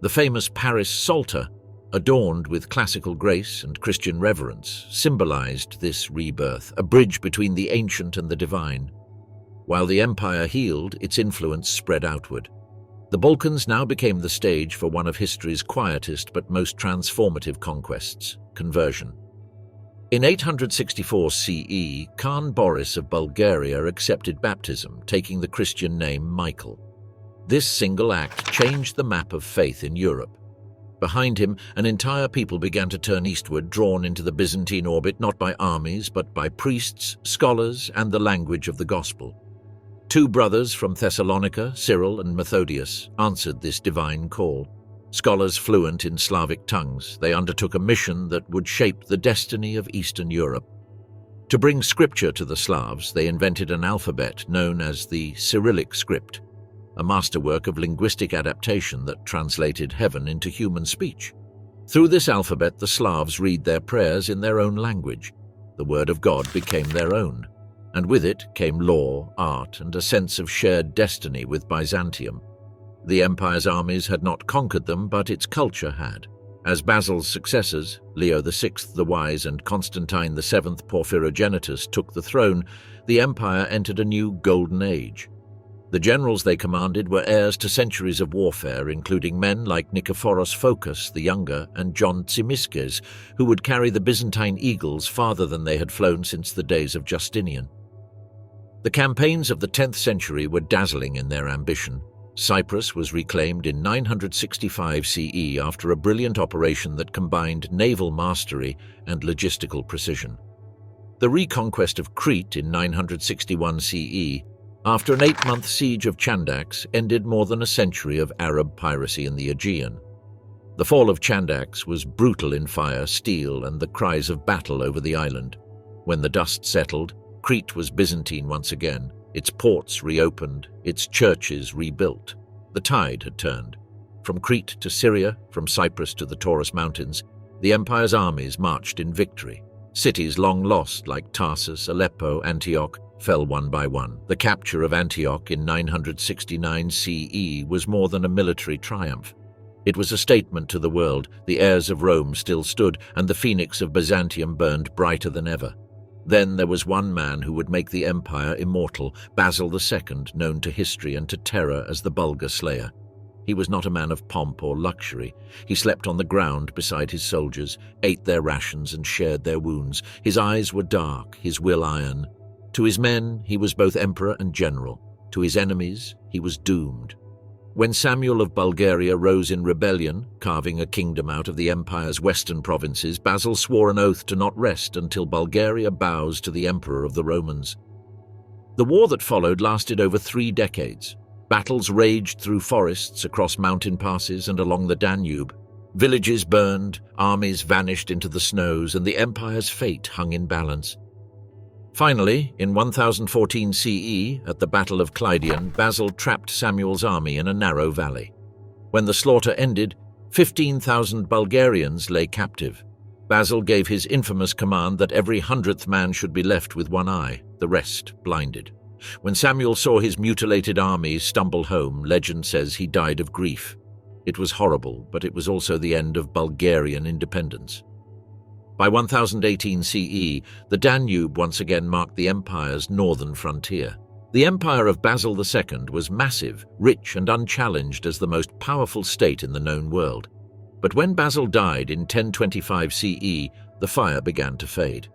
[SPEAKER 1] The famous Paris Psalter, adorned with classical grace and Christian reverence, symbolized this rebirth, a bridge between the ancient and the divine. While the empire healed, its influence spread outward. The Balkans now became the stage for one of history's quietest but most transformative conquests, conversion. In 864 CE, Khan Boris of Bulgaria accepted baptism, taking the Christian name Michael. This single act changed the map of faith in Europe. Behind him, an entire people began to turn eastward, drawn into the Byzantine orbit not by armies but by priests, scholars, and the language of the gospel. Two brothers from Thessalonica, Cyril and Methodius, answered this divine call. Scholars fluent in Slavic tongues, they undertook a mission that would shape the destiny of Eastern Europe. To bring scripture to the Slavs, they invented an alphabet known as the Cyrillic script, a masterwork of linguistic adaptation that translated heaven into human speech. Through this alphabet, the Slavs read their prayers in their own language. The word of God became their own, and with it came law, art, and a sense of shared destiny with Byzantium. The empire's armies had not conquered them, but its culture had. As Basil's successors, Leo VI the Wise and Constantine VII Porphyrogenitus, took the throne, the empire entered a new golden age. The generals they commanded were heirs to centuries of warfare, including men like Nikephoros Phocas the Younger and John Tzimiskes, who would carry the Byzantine eagles farther than they had flown since the days of Justinian. The campaigns of the 10th century were dazzling in their ambition. Cyprus was reclaimed in 965 CE after a brilliant operation that combined naval mastery and logistical precision. The reconquest of Crete in 961 CE, after an 8-month siege of Chandax, ended more than a century of Arab piracy in the Aegean. The fall of Chandax was brutal in fire, steel, and the cries of battle over the island. When the dust settled, Crete was Byzantine once again, its ports reopened, its churches rebuilt. The tide had turned. From Crete to Syria, from Cyprus to the Taurus Mountains, the empire's armies marched in victory. Cities long lost, like Tarsus, Aleppo, Antioch, fell one by one. The capture of Antioch in 969 CE was more than a military triumph. It was a statement to the world. The heirs of Rome still stood, and the phoenix of Byzantium burned brighter than ever. Then there was one man who would make the empire immortal, Basil II, known to history and to terror as the Bulgar Slayer. He was not a man of pomp or luxury. He slept on the ground beside his soldiers, ate their rations and shared their wounds. His eyes were dark, his will iron. To his men, he was both emperor and general. To his enemies, he was doomed. When Samuel of Bulgaria rose in rebellion, carving a kingdom out of the empire's western provinces, Basil swore an oath to not rest until Bulgaria bows to the emperor of the Romans. The war that followed lasted over 3 decades. Battles raged through forests, across mountain passes, and along the Danube. Villages burned, armies vanished into the snows, and the empire's fate hung in balance. Finally, in 1014 CE, at the Battle of Clydian, Basil trapped Samuel's army in a narrow valley. When the slaughter ended, 15,000 Bulgarians lay captive. Basil gave his infamous command that every 100th man should be left with one eye, the rest blinded. When Samuel saw his mutilated army stumble home, legend says he died of grief. It was horrible, but it was also the end of Bulgarian independence. By 1018 CE, the Danube once again marked the empire's northern frontier. The empire of Basil II was massive, rich and unchallenged as the most powerful state in the known world. But when Basil died in 1025 CE, the fire began to fade.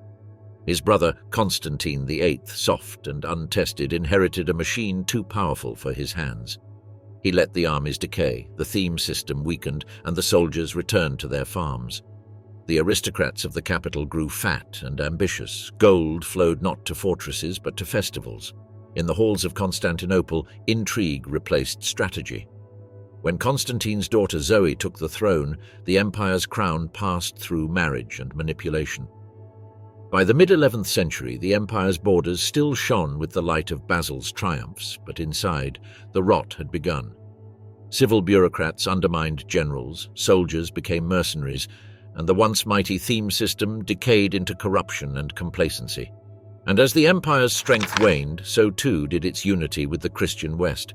[SPEAKER 1] His brother Constantine VIII, soft and untested, inherited a machine too powerful for his hands. He let the armies decay, the theme system weakened, and the soldiers returned to their farms. The aristocrats of the capital grew fat and ambitious. Gold flowed not to fortresses but to festivals. In the halls of Constantinople, intrigue replaced strategy. When Constantine's daughter Zoe took the throne, the empire's crown passed through marriage and manipulation. By the mid-11th century, the empire's borders still shone with the light of Basil's triumphs, but inside, the rot had begun. Civil bureaucrats undermined generals, soldiers became mercenaries, and the once mighty theme system decayed into corruption and complacency. And as the empire's strength waned, so too did its unity with the Christian West.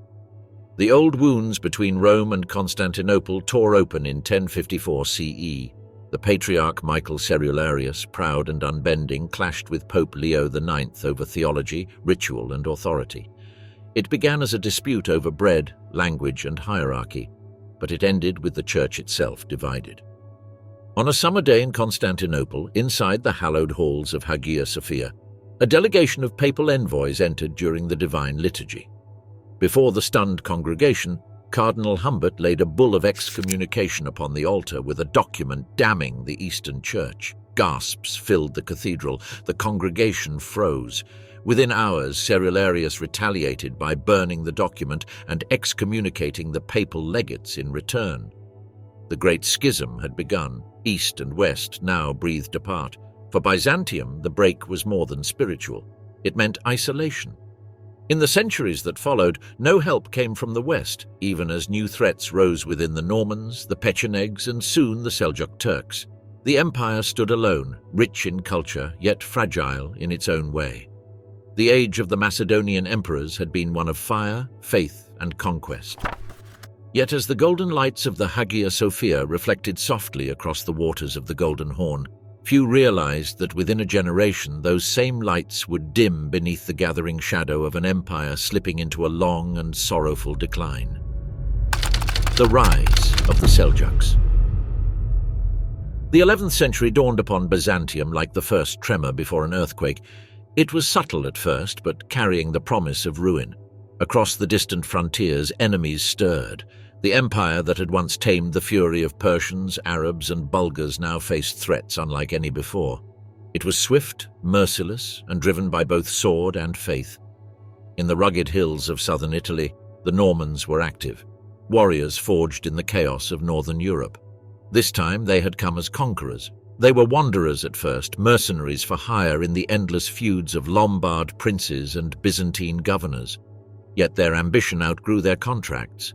[SPEAKER 1] The old wounds between Rome and Constantinople tore open in 1054 CE. The patriarch Michael Cerularius, proud and unbending, clashed with Pope Leo IX over theology, ritual, and authority. It began as a dispute over bread, language, and hierarchy, but it ended with the church itself divided. On a summer day in Constantinople, inside the hallowed halls of Hagia Sophia, a delegation of papal envoys entered during the divine liturgy. Before the stunned congregation, Cardinal Humbert laid a bull of excommunication upon the altar with a document damning the Eastern Church. Gasps filled the cathedral. The congregation froze. Within hours, Cerularius retaliated by burning the document and excommunicating the papal legates in return. The Great Schism had begun. East and West now breathed apart. For Byzantium, the break was more than spiritual. It meant isolation. In the centuries that followed, no help came from the West, even as new threats rose within the Normans, the Pechenegs, and soon the Seljuk Turks. The empire stood alone, rich in culture, yet fragile in its own way. The age of the Macedonian emperors had been one of fire, faith, and conquest. Yet as the golden lights of the Hagia Sophia reflected softly across the waters of the Golden Horn, few realized that within a generation those same lights would dim beneath the gathering shadow of an empire slipping into a long and sorrowful decline. The rise of the Seljuks. The 11th century dawned upon Byzantium like the first tremor before an earthquake. It was subtle at first, but carrying the promise of ruin. Across the distant frontiers, enemies stirred. The empire that had once tamed the fury of Persians, Arabs, and Bulgars now faced threats unlike any before. It was swift, merciless, and driven by both sword and faith. In the rugged hills of southern Italy, the Normans were active, warriors forged in the chaos of northern Europe. This time they had come as conquerors. They were wanderers at first, mercenaries for hire in the endless feuds of Lombard princes and Byzantine governors. Yet their ambition outgrew their contracts.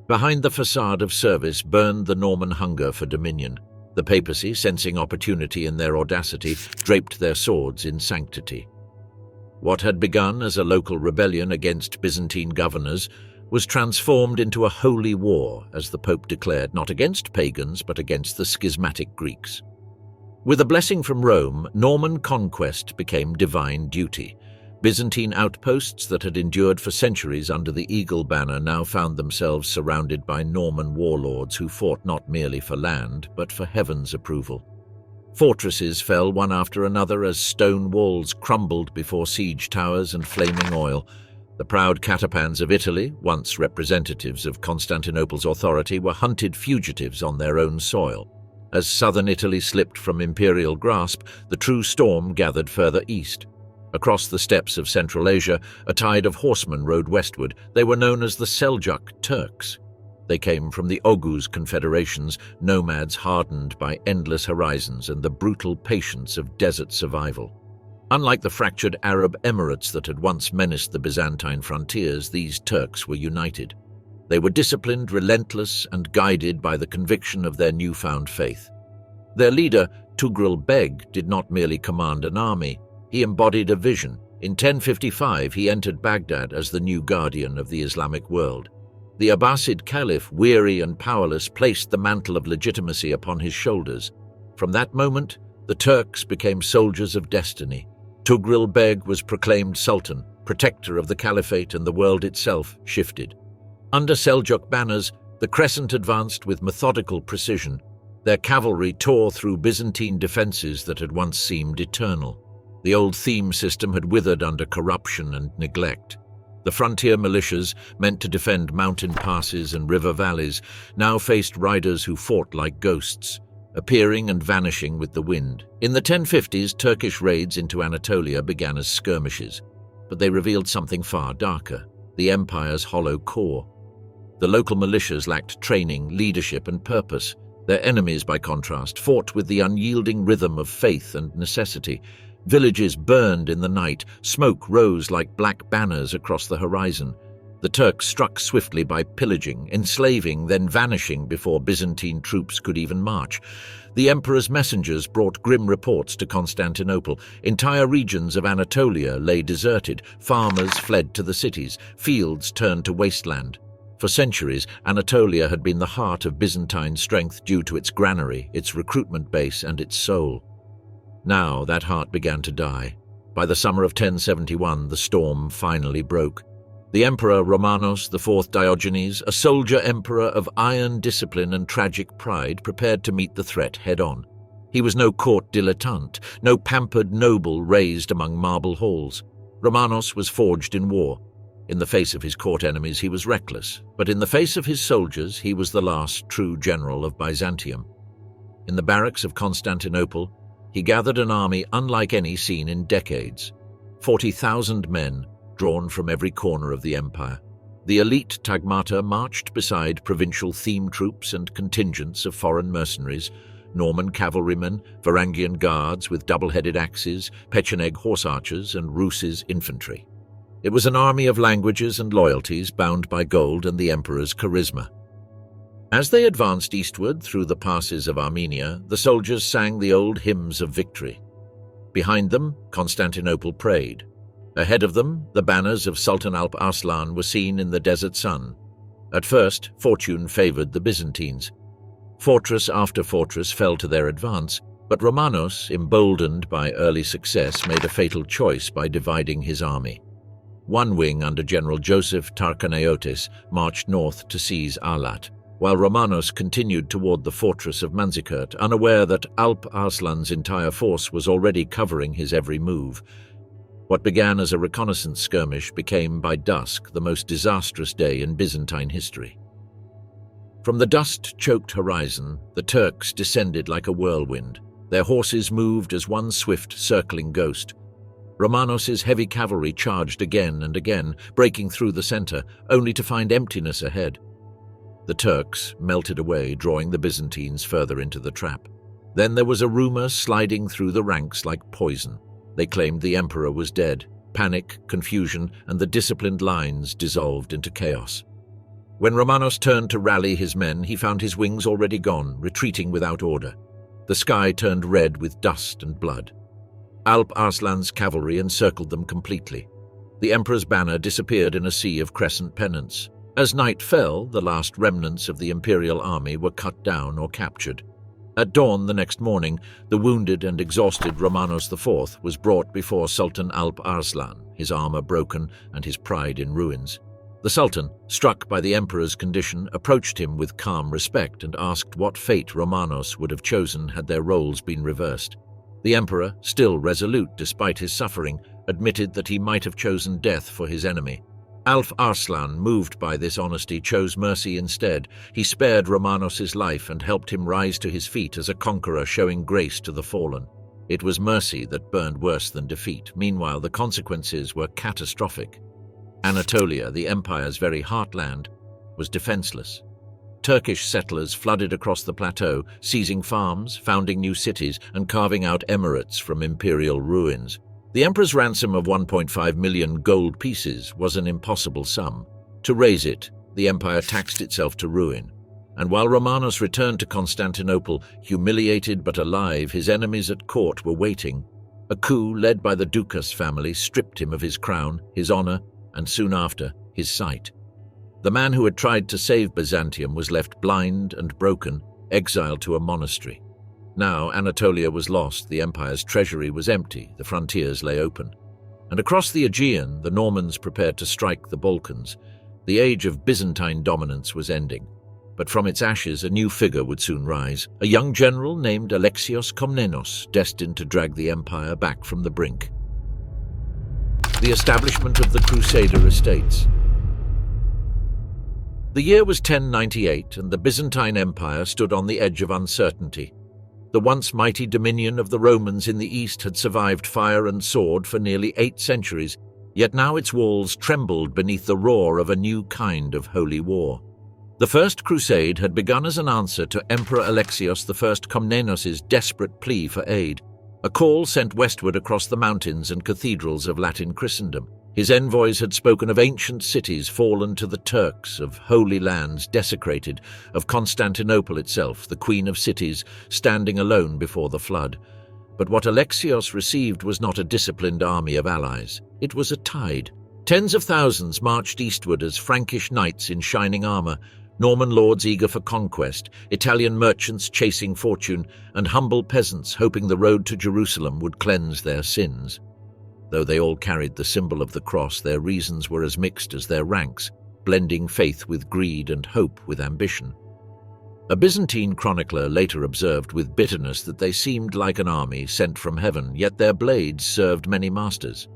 [SPEAKER 1] Behind the facade of service burned the Norman hunger for dominion. The papacy, sensing opportunity in their audacity, draped their swords in sanctity. What had begun as a local rebellion against Byzantine governors was transformed into a holy war, as the Pope declared, not against pagans but against the schismatic Greeks. With a blessing from Rome, Norman conquest became divine duty. Byzantine outposts that had endured for centuries under the eagle banner now found themselves surrounded by Norman warlords who fought not merely for land, but for heaven's approval. Fortresses fell one after another as stone walls crumbled before siege towers and flaming oil. The proud catapans of Italy, once representatives of Constantinople's authority, were hunted fugitives on their own soil. As southern Italy slipped from imperial grasp, the true storm gathered further east. Across the steppes of Central Asia, a tide of horsemen rode westward. They were known as the Seljuk Turks. They came from the Oghuz confederations, nomads hardened by endless horizons and the brutal patience of desert survival. Unlike the fractured Arab emirates that had once menaced the Byzantine frontiers, these Turks were united. They were disciplined, relentless, and guided by the conviction of their newfound faith. Their leader, Tugrul Beg, did not merely command an army. He embodied a vision. In 1055, he entered Baghdad as the new guardian of the Islamic world. The Abbasid Caliph, weary and powerless, placed the mantle of legitimacy upon his shoulders. From that moment, the Turks became soldiers of destiny. Tughril Beg was proclaimed Sultan, protector of the Caliphate, and the world itself shifted. Under Seljuk banners, the crescent advanced with methodical precision. Their cavalry tore through Byzantine defences that had once seemed eternal. The old theme system had withered under corruption and neglect. The frontier militias, meant to defend mountain passes and river valleys, now faced riders who fought like ghosts, appearing and vanishing with the wind. In the 1050s, Turkish raids into Anatolia began as skirmishes, but they revealed something far darker: the empire's hollow core. The local militias lacked training, leadership, and purpose. Their enemies, by contrast, fought with the unyielding rhythm of faith and necessity. Villages burned in the night, smoke rose like black banners across the horizon. The Turks struck swiftly by pillaging, enslaving, then vanishing before Byzantine troops could even march. The emperor's messengers brought grim reports to Constantinople. Entire regions of Anatolia lay deserted, farmers fled to the cities, fields turned to wasteland. For centuries, Anatolia had been the heart of Byzantine strength due to its granary, its recruitment base, and its soul. Now that heart began to die. By the summer of 1071, the storm finally broke. The Emperor Romanos IV Diogenes, a soldier emperor of iron discipline and tragic pride, prepared to meet the threat head-on. He was no court dilettante, no pampered noble raised among marble halls. Romanos was forged in war. In the face of his court enemies, he was reckless, but in the face of his soldiers, he was the last true general of Byzantium. In the barracks of Constantinople, he gathered an army unlike any seen in decades. 40,000 men, drawn from every corner of the empire. The elite tagmata marched beside provincial theme troops and contingents of foreign mercenaries, Norman cavalrymen, Varangian guards with double-headed axes, Pecheneg horse archers, and Rus's infantry. It was an army of languages and loyalties bound by gold and the emperor's charisma. As they advanced eastward through the passes of Armenia, the soldiers sang the old hymns of victory. Behind them, Constantinople prayed. Ahead of them, the banners of Sultan Alp Arslan were seen in the desert sun. At first, fortune favored the Byzantines. Fortress after fortress fell to their advance, but Romanos, emboldened by early success, made a fatal choice by dividing his army. One wing under General Joseph Tarchanaiotis marched north to seize Alat, while Romanos continued toward the fortress of Manzikert, unaware that Alp Arslan's entire force was already covering his every move. What began as a reconnaissance skirmish became, by dusk, the most disastrous day in Byzantine history. From the dust-choked horizon, the Turks descended like a whirlwind. Their horses moved as one swift, circling ghost. Romanos's heavy cavalry charged again and again, breaking through the center, only to find emptiness ahead. The Turks melted away, drawing the Byzantines further into the trap. Then there was a rumor sliding through the ranks like poison. They claimed the emperor was dead. Panic, confusion, and the disciplined lines dissolved into chaos. When Romanos turned to rally his men, he found his wings already gone, retreating without order. The sky turned red with dust and blood. Alp Arslan's cavalry encircled them completely. The emperor's banner disappeared in a sea of crescent pennants. As night fell, the last remnants of the imperial army were cut down or captured. At dawn the next morning, the wounded and exhausted Romanos IV was brought before Sultan Alp Arslan, his armor broken and his pride in ruins. The Sultan, struck by the emperor's condition, approached him with calm respect and asked what fate Romanos would have chosen had their roles been reversed. The emperor, still resolute despite his suffering, admitted that he might have chosen death for his enemy. Alp Arslan, moved by this honesty, chose mercy instead. He spared Romanos's life and helped him rise to his feet as a conqueror, showing grace to the fallen. It was mercy that burned worse than defeat. Meanwhile, the consequences were catastrophic. Anatolia, the empire's very heartland, was defenseless. Turkish settlers flooded across the plateau, seizing farms, founding new cities, and carving out emirates from imperial ruins. The emperor's ransom of 1.5 million gold pieces was an impossible sum. To raise it, the empire taxed itself to ruin. And while Romanos returned to Constantinople, humiliated but alive, his enemies at court were waiting. A coup led by the Ducas family stripped him of his crown, his honor, and soon after, his sight. The man who had tried to save Byzantium was left blind and broken, exiled to a monastery. Now Anatolia was lost, the empire's treasury was empty, the frontiers lay open. And across the Aegean, the Normans prepared to strike the Balkans. The age of Byzantine dominance was ending. But from its ashes, a new figure would soon rise, a young general named Alexios Komnenos, destined to drag the empire back from the brink. The establishment of the Crusader estates. The year was 1098, and the Byzantine Empire stood on the edge of uncertainty. The once mighty dominion of the Romans in the east had survived fire and sword for nearly 8 centuries, yet now its walls trembled beneath the roar of a new kind of holy war. The First Crusade had begun as an answer to Emperor Alexios I Komnenos' desperate plea for aid, a call sent westward across the mountains and cathedrals of Latin Christendom. His envoys had spoken of ancient cities fallen to the Turks, of holy lands desecrated, of Constantinople itself, the queen of cities, standing alone before the flood. But what Alexios received was not a disciplined army of allies. It was a tide. Tens of thousands marched eastward as Frankish knights in shining armor, Norman lords eager for conquest, Italian merchants chasing fortune, and humble peasants hoping the road to Jerusalem would cleanse their sins. Though they all carried the symbol of the cross, their reasons were as mixed as their ranks, blending faith with greed and hope with ambition. A Byzantine chronicler later observed with bitterness that they seemed like an army sent from heaven, yet their blades served many masters.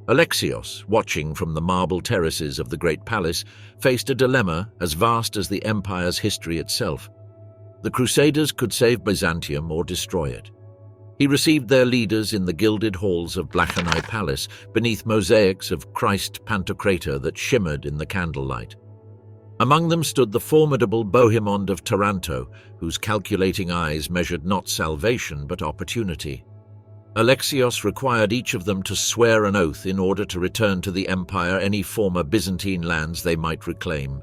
[SPEAKER 1] Alexios, watching from the marble terraces of the great palace, faced a dilemma as vast as the empire's history itself. The Crusaders could save Byzantium or destroy it. He received their leaders in the gilded halls of Blachanae Palace, beneath mosaics of Christ Pantocrator that shimmered in the candlelight. Among them stood the formidable Bohemond of Taranto, whose calculating eyes measured not salvation but opportunity. Alexios required each of them to swear an oath in order to return to the empire any former Byzantine lands they might reclaim.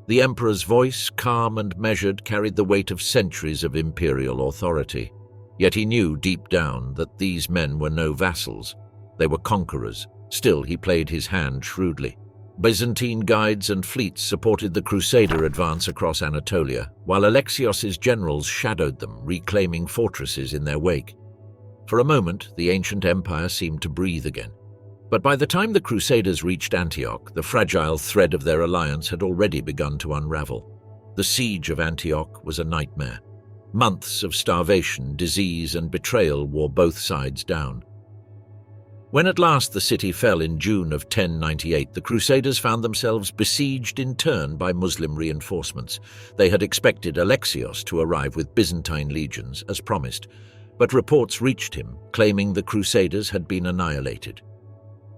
[SPEAKER 1] The emperor's voice, calm and measured, carried the weight of centuries of imperial authority. Yet he knew deep down that these men were no vassals. They were conquerors. Still, he played his hand shrewdly. Byzantine guides and fleets supported the Crusader advance across Anatolia, while Alexios's generals shadowed them, reclaiming fortresses in their wake. For a moment, the ancient empire seemed to breathe again. But by the time the Crusaders reached Antioch, the fragile thread of their alliance had already begun to unravel. The siege of Antioch was a nightmare. Months of starvation, disease, and betrayal wore both sides down. When at last the city fell in June of 1098, the Crusaders found themselves besieged in turn by Muslim reinforcements. They had expected Alexios to arrive with Byzantine legions, as promised, but reports reached him claiming the Crusaders had been annihilated.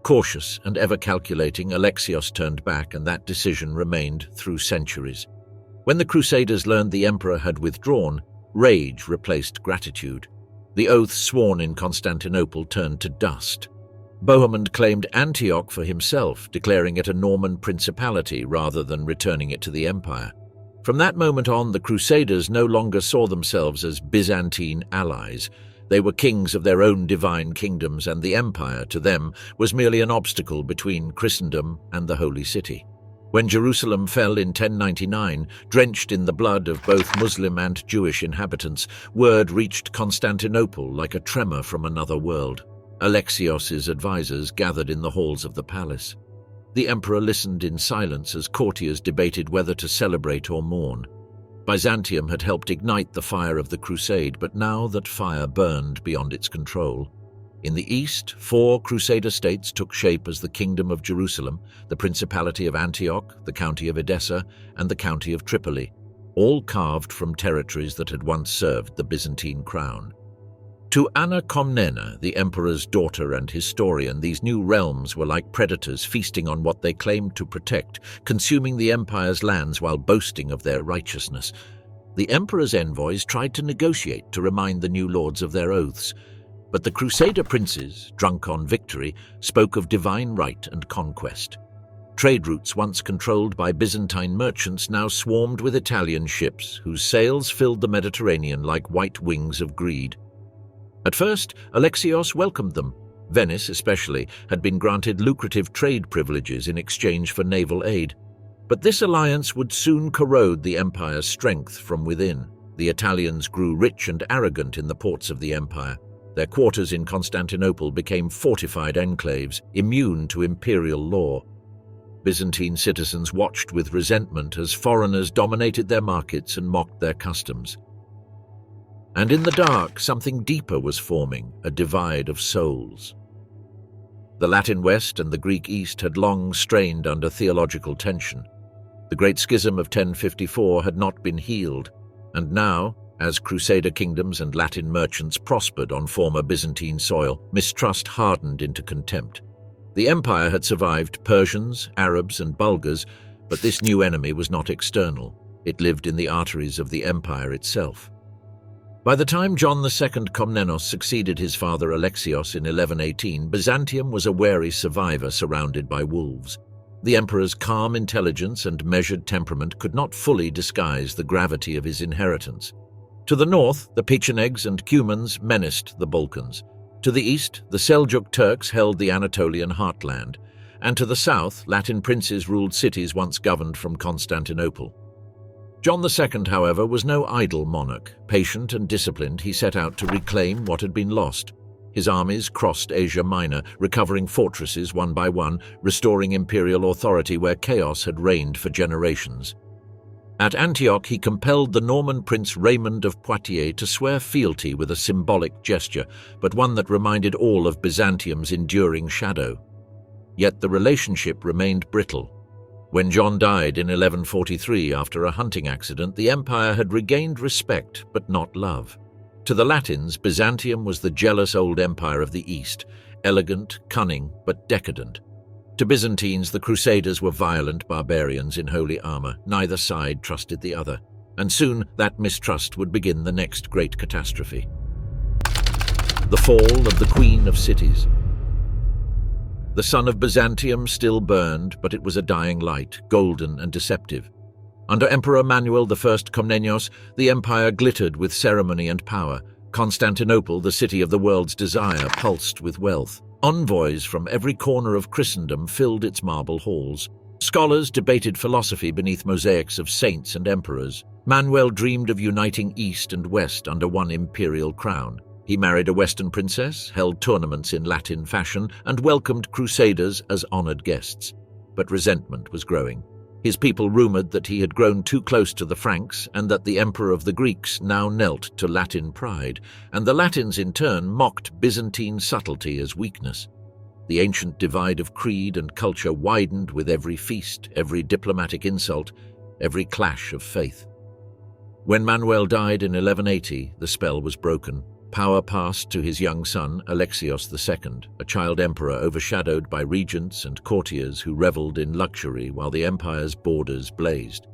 [SPEAKER 1] Cautious and ever calculating, Alexios turned back, and that decision remained through centuries. When the Crusaders learned the emperor had withdrawn, rage replaced gratitude. The oath sworn in Constantinople turned to dust. Bohemond claimed Antioch for himself, declaring it a Norman principality rather than returning it to the empire. From that moment on, the Crusaders no longer saw themselves as Byzantine allies. They were kings of their own divine kingdoms, and the empire, to them, was merely an obstacle between Christendom and the Holy City. When Jerusalem fell in 1099, drenched in the blood of both Muslim and Jewish inhabitants, word reached Constantinople like a tremor from another world. Alexios's advisors gathered in the halls of the palace. The emperor listened in silence as courtiers debated whether to celebrate or mourn. Byzantium had helped ignite the fire of the crusade, but now that fire burned beyond its control. In the east, 4 Crusader states took shape as the Kingdom of Jerusalem, the Principality of Antioch, the County of Edessa, and the County of Tripoli, all carved from territories that had once served the Byzantine crown. To Anna Komnena, the emperor's daughter and historian, these new realms were like predators feasting on what they claimed to protect, consuming the empire's lands while boasting of their righteousness. The emperor's envoys tried to negotiate to remind the new lords of their oaths, but the Crusader princes, drunk on victory, spoke of divine right and conquest. Trade routes once controlled by Byzantine merchants now swarmed with Italian ships, whose sails filled the Mediterranean like white wings of greed. At first, Alexios welcomed them. Venice, especially, had been granted lucrative trade privileges in exchange for naval aid. But this alliance would soon corrode the empire's strength from within. The Italians grew rich and arrogant in the ports of the empire. Their quarters in Constantinople became fortified enclaves, immune to imperial law. Byzantine citizens watched with resentment as foreigners dominated their markets and mocked their customs. And in the dark, something deeper was forming, a divide of souls. The Latin West and the Greek East had long strained under theological tension. The Great Schism of 1054 had not been healed, and now, as Crusader kingdoms and Latin merchants prospered on former Byzantine soil, mistrust hardened into contempt. The empire had survived Persians, Arabs, and Bulgars, but this new enemy was not external. It lived in the arteries of the empire itself. By the time John II Komnenos succeeded his father Alexios in 1118, Byzantium was a wary survivor surrounded by wolves. The emperor's calm intelligence and measured temperament could not fully disguise the gravity of his inheritance. To the north, the Pechenegs and Cumans menaced the Balkans. To the east, the Seljuk Turks held the Anatolian heartland, and to the south, Latin princes ruled cities once governed from Constantinople. John II, however, was no idle monarch. Patient and disciplined, he set out to reclaim what had been lost. His armies crossed Asia Minor, recovering fortresses one by one, restoring imperial authority where chaos had reigned for generations. At Antioch, he compelled the Norman prince Raymond of Poitiers to swear fealty with a symbolic gesture, but one that reminded all of Byzantium's enduring shadow. Yet the relationship remained brittle. When John died in 1143 after a hunting accident, the empire had regained respect but not love. To the Latins, Byzantium was the jealous old empire of the East, elegant, cunning, but decadent. To Byzantines, the Crusaders were violent barbarians in holy armor. Neither side trusted the other, and soon that mistrust would begin the next great catastrophe. The fall of the Queen of Cities. The sun of Byzantium still burned, but it was a dying light, golden and deceptive. Under Emperor Manuel I Komnenos, the empire glittered with ceremony and power. Constantinople, the city of the world's desire, pulsed with wealth. Envoys from every corner of Christendom filled its marble halls. Scholars debated philosophy beneath mosaics of saints and emperors. Manuel dreamed of uniting East and West under one imperial crown. He married a Western princess, held tournaments in Latin fashion, and welcomed crusaders as honored guests. But resentment was growing. His people rumored that he had grown too close to the Franks and that the emperor of the Greeks now knelt to Latin pride, and the Latins in turn mocked Byzantine subtlety as weakness. The ancient divide of creed and culture widened with every feast, every diplomatic insult, every clash of faith. When Manuel died in 1180, the spell was broken. Power passed to his young son, Alexios II, a child emperor overshadowed by regents and courtiers who reveled in luxury while the empire's borders blazed.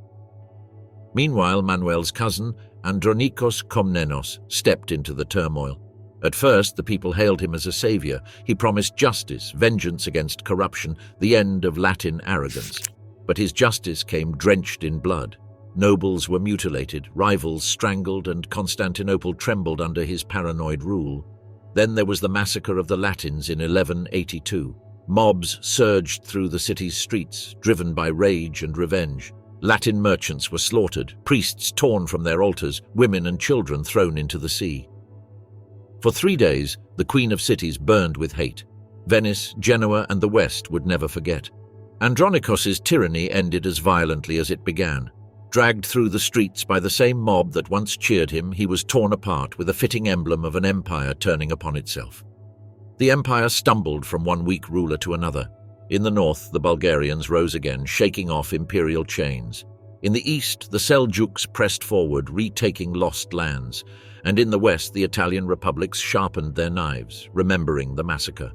[SPEAKER 1] Meanwhile, Manuel's cousin, Andronikos Komnenos, stepped into the turmoil. At first, the people hailed him as a savior. He promised justice, vengeance against corruption, the end of Latin arrogance. But his justice came drenched in blood. Nobles were mutilated, rivals strangled, and Constantinople trembled under his paranoid rule. Then there was the massacre of the Latins in 1182. Mobs surged through the city's streets, driven by rage and revenge. Latin merchants were slaughtered, priests torn from their altars, women and children thrown into the sea. For 3 days, the Queen of Cities burned with hate. Venice, Genoa, and the West would never forget. Andronikos's tyranny ended as violently as it began. Dragged through the streets by the same mob that once cheered him, he was torn apart with a fitting emblem of an empire turning upon itself. The empire stumbled from one weak ruler to another. In the north, the Bulgarians rose again, shaking off imperial chains. In the east, the Seljuks pressed forward, retaking lost lands. And in the west, the Italian republics sharpened their knives, remembering the massacre.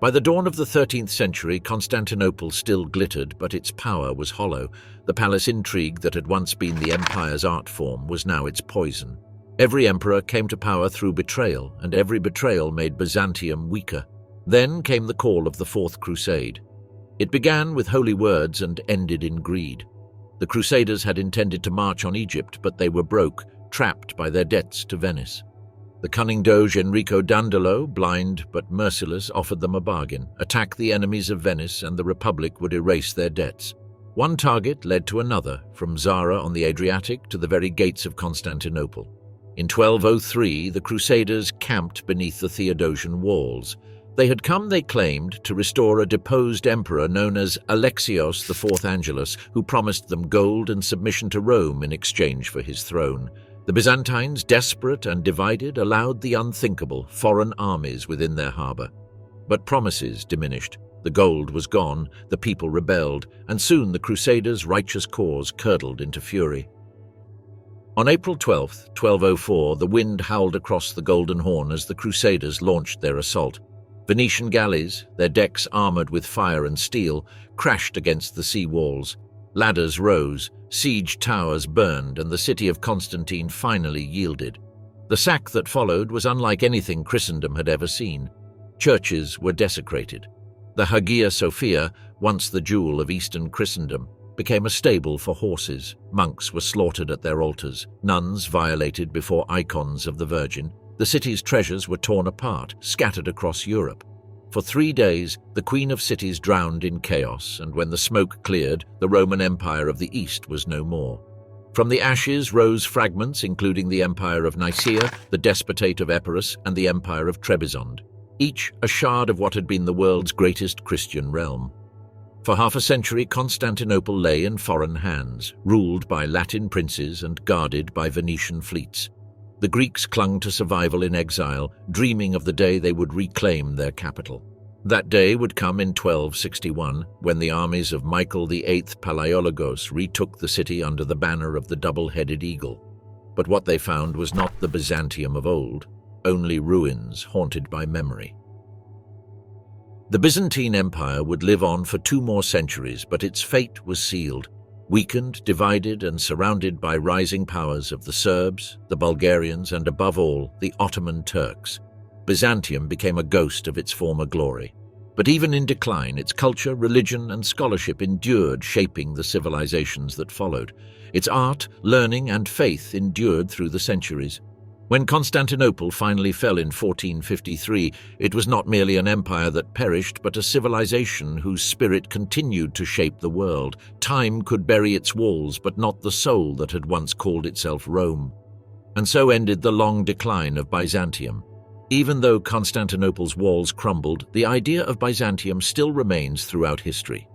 [SPEAKER 1] By the dawn of the 13th century, Constantinople still glittered, but its power was hollow. The palace intrigue that had once been the empire's art form was now its poison. Every emperor came to power through betrayal, and every betrayal made Byzantium weaker. Then came the call of the Fourth Crusade. It began with holy words and ended in greed. The Crusaders had intended to march on Egypt, but they were broke, trapped by their debts to Venice. The cunning Doge Enrico Dandolo, blind but merciless, offered them a bargain: attack the enemies of Venice and the Republic would erase their debts. One target led to another, from Zara on the Adriatic to the very gates of Constantinople. In 1203, the Crusaders camped beneath the Theodosian walls. They had come, they claimed, to restore a deposed emperor known as Alexios IV Angelus, who promised them gold and submission to Rome in exchange for his throne. The Byzantines, desperate and divided, allowed the unthinkable, foreign armies within their harbour. But promises diminished. The gold was gone, the people rebelled, and soon the Crusaders' righteous cause curdled into fury. On April 12, 1204, the wind howled across the Golden Horn as the Crusaders launched their assault. Venetian galleys, their decks armoured with fire and steel, crashed against the sea walls. Ladders rose, siege towers burned, and the city of Constantine finally yielded. The sack that followed was unlike anything Christendom had ever seen. Churches were desecrated. The Hagia Sophia, once the jewel of Eastern Christendom, became a stable for horses. Monks were slaughtered at their altars, nuns violated before icons of the Virgin. The city's treasures were torn apart, scattered across Europe. For 3 days, the Queen of Cities drowned in chaos, and when the smoke cleared, the Roman Empire of the East was no more. From the ashes rose fragments including the Empire of Nicaea, the Despotate of Epirus, and the Empire of Trebizond, each a shard of what had been the world's greatest Christian realm. For half a century, Constantinople lay in foreign hands, ruled by Latin princes and guarded by Venetian fleets. The Greeks clung to survival in exile, dreaming of the day they would reclaim their capital. That day would come in 1261, when the armies of Michael VIII Palaiologos retook the city under the banner of the double-headed eagle. But what they found was not the Byzantium of old, only ruins haunted by memory. The Byzantine Empire would live on for 2 more centuries, but its fate was sealed. Weakened, divided, and surrounded by rising powers of the Serbs, the Bulgarians, and above all, the Ottoman Turks, Byzantium became a ghost of its former glory. But even in decline, its culture, religion, and scholarship endured, shaping the civilizations that followed. Its art, learning, and faith endured through the centuries. When Constantinople finally fell in 1453, it was not merely an empire that perished, but a civilization whose spirit continued to shape the world. Time could bury its walls, but not the soul that had once called itself Rome. And so ended the long decline of Byzantium. Even though Constantinople's walls crumbled, the idea of Byzantium still remains throughout history.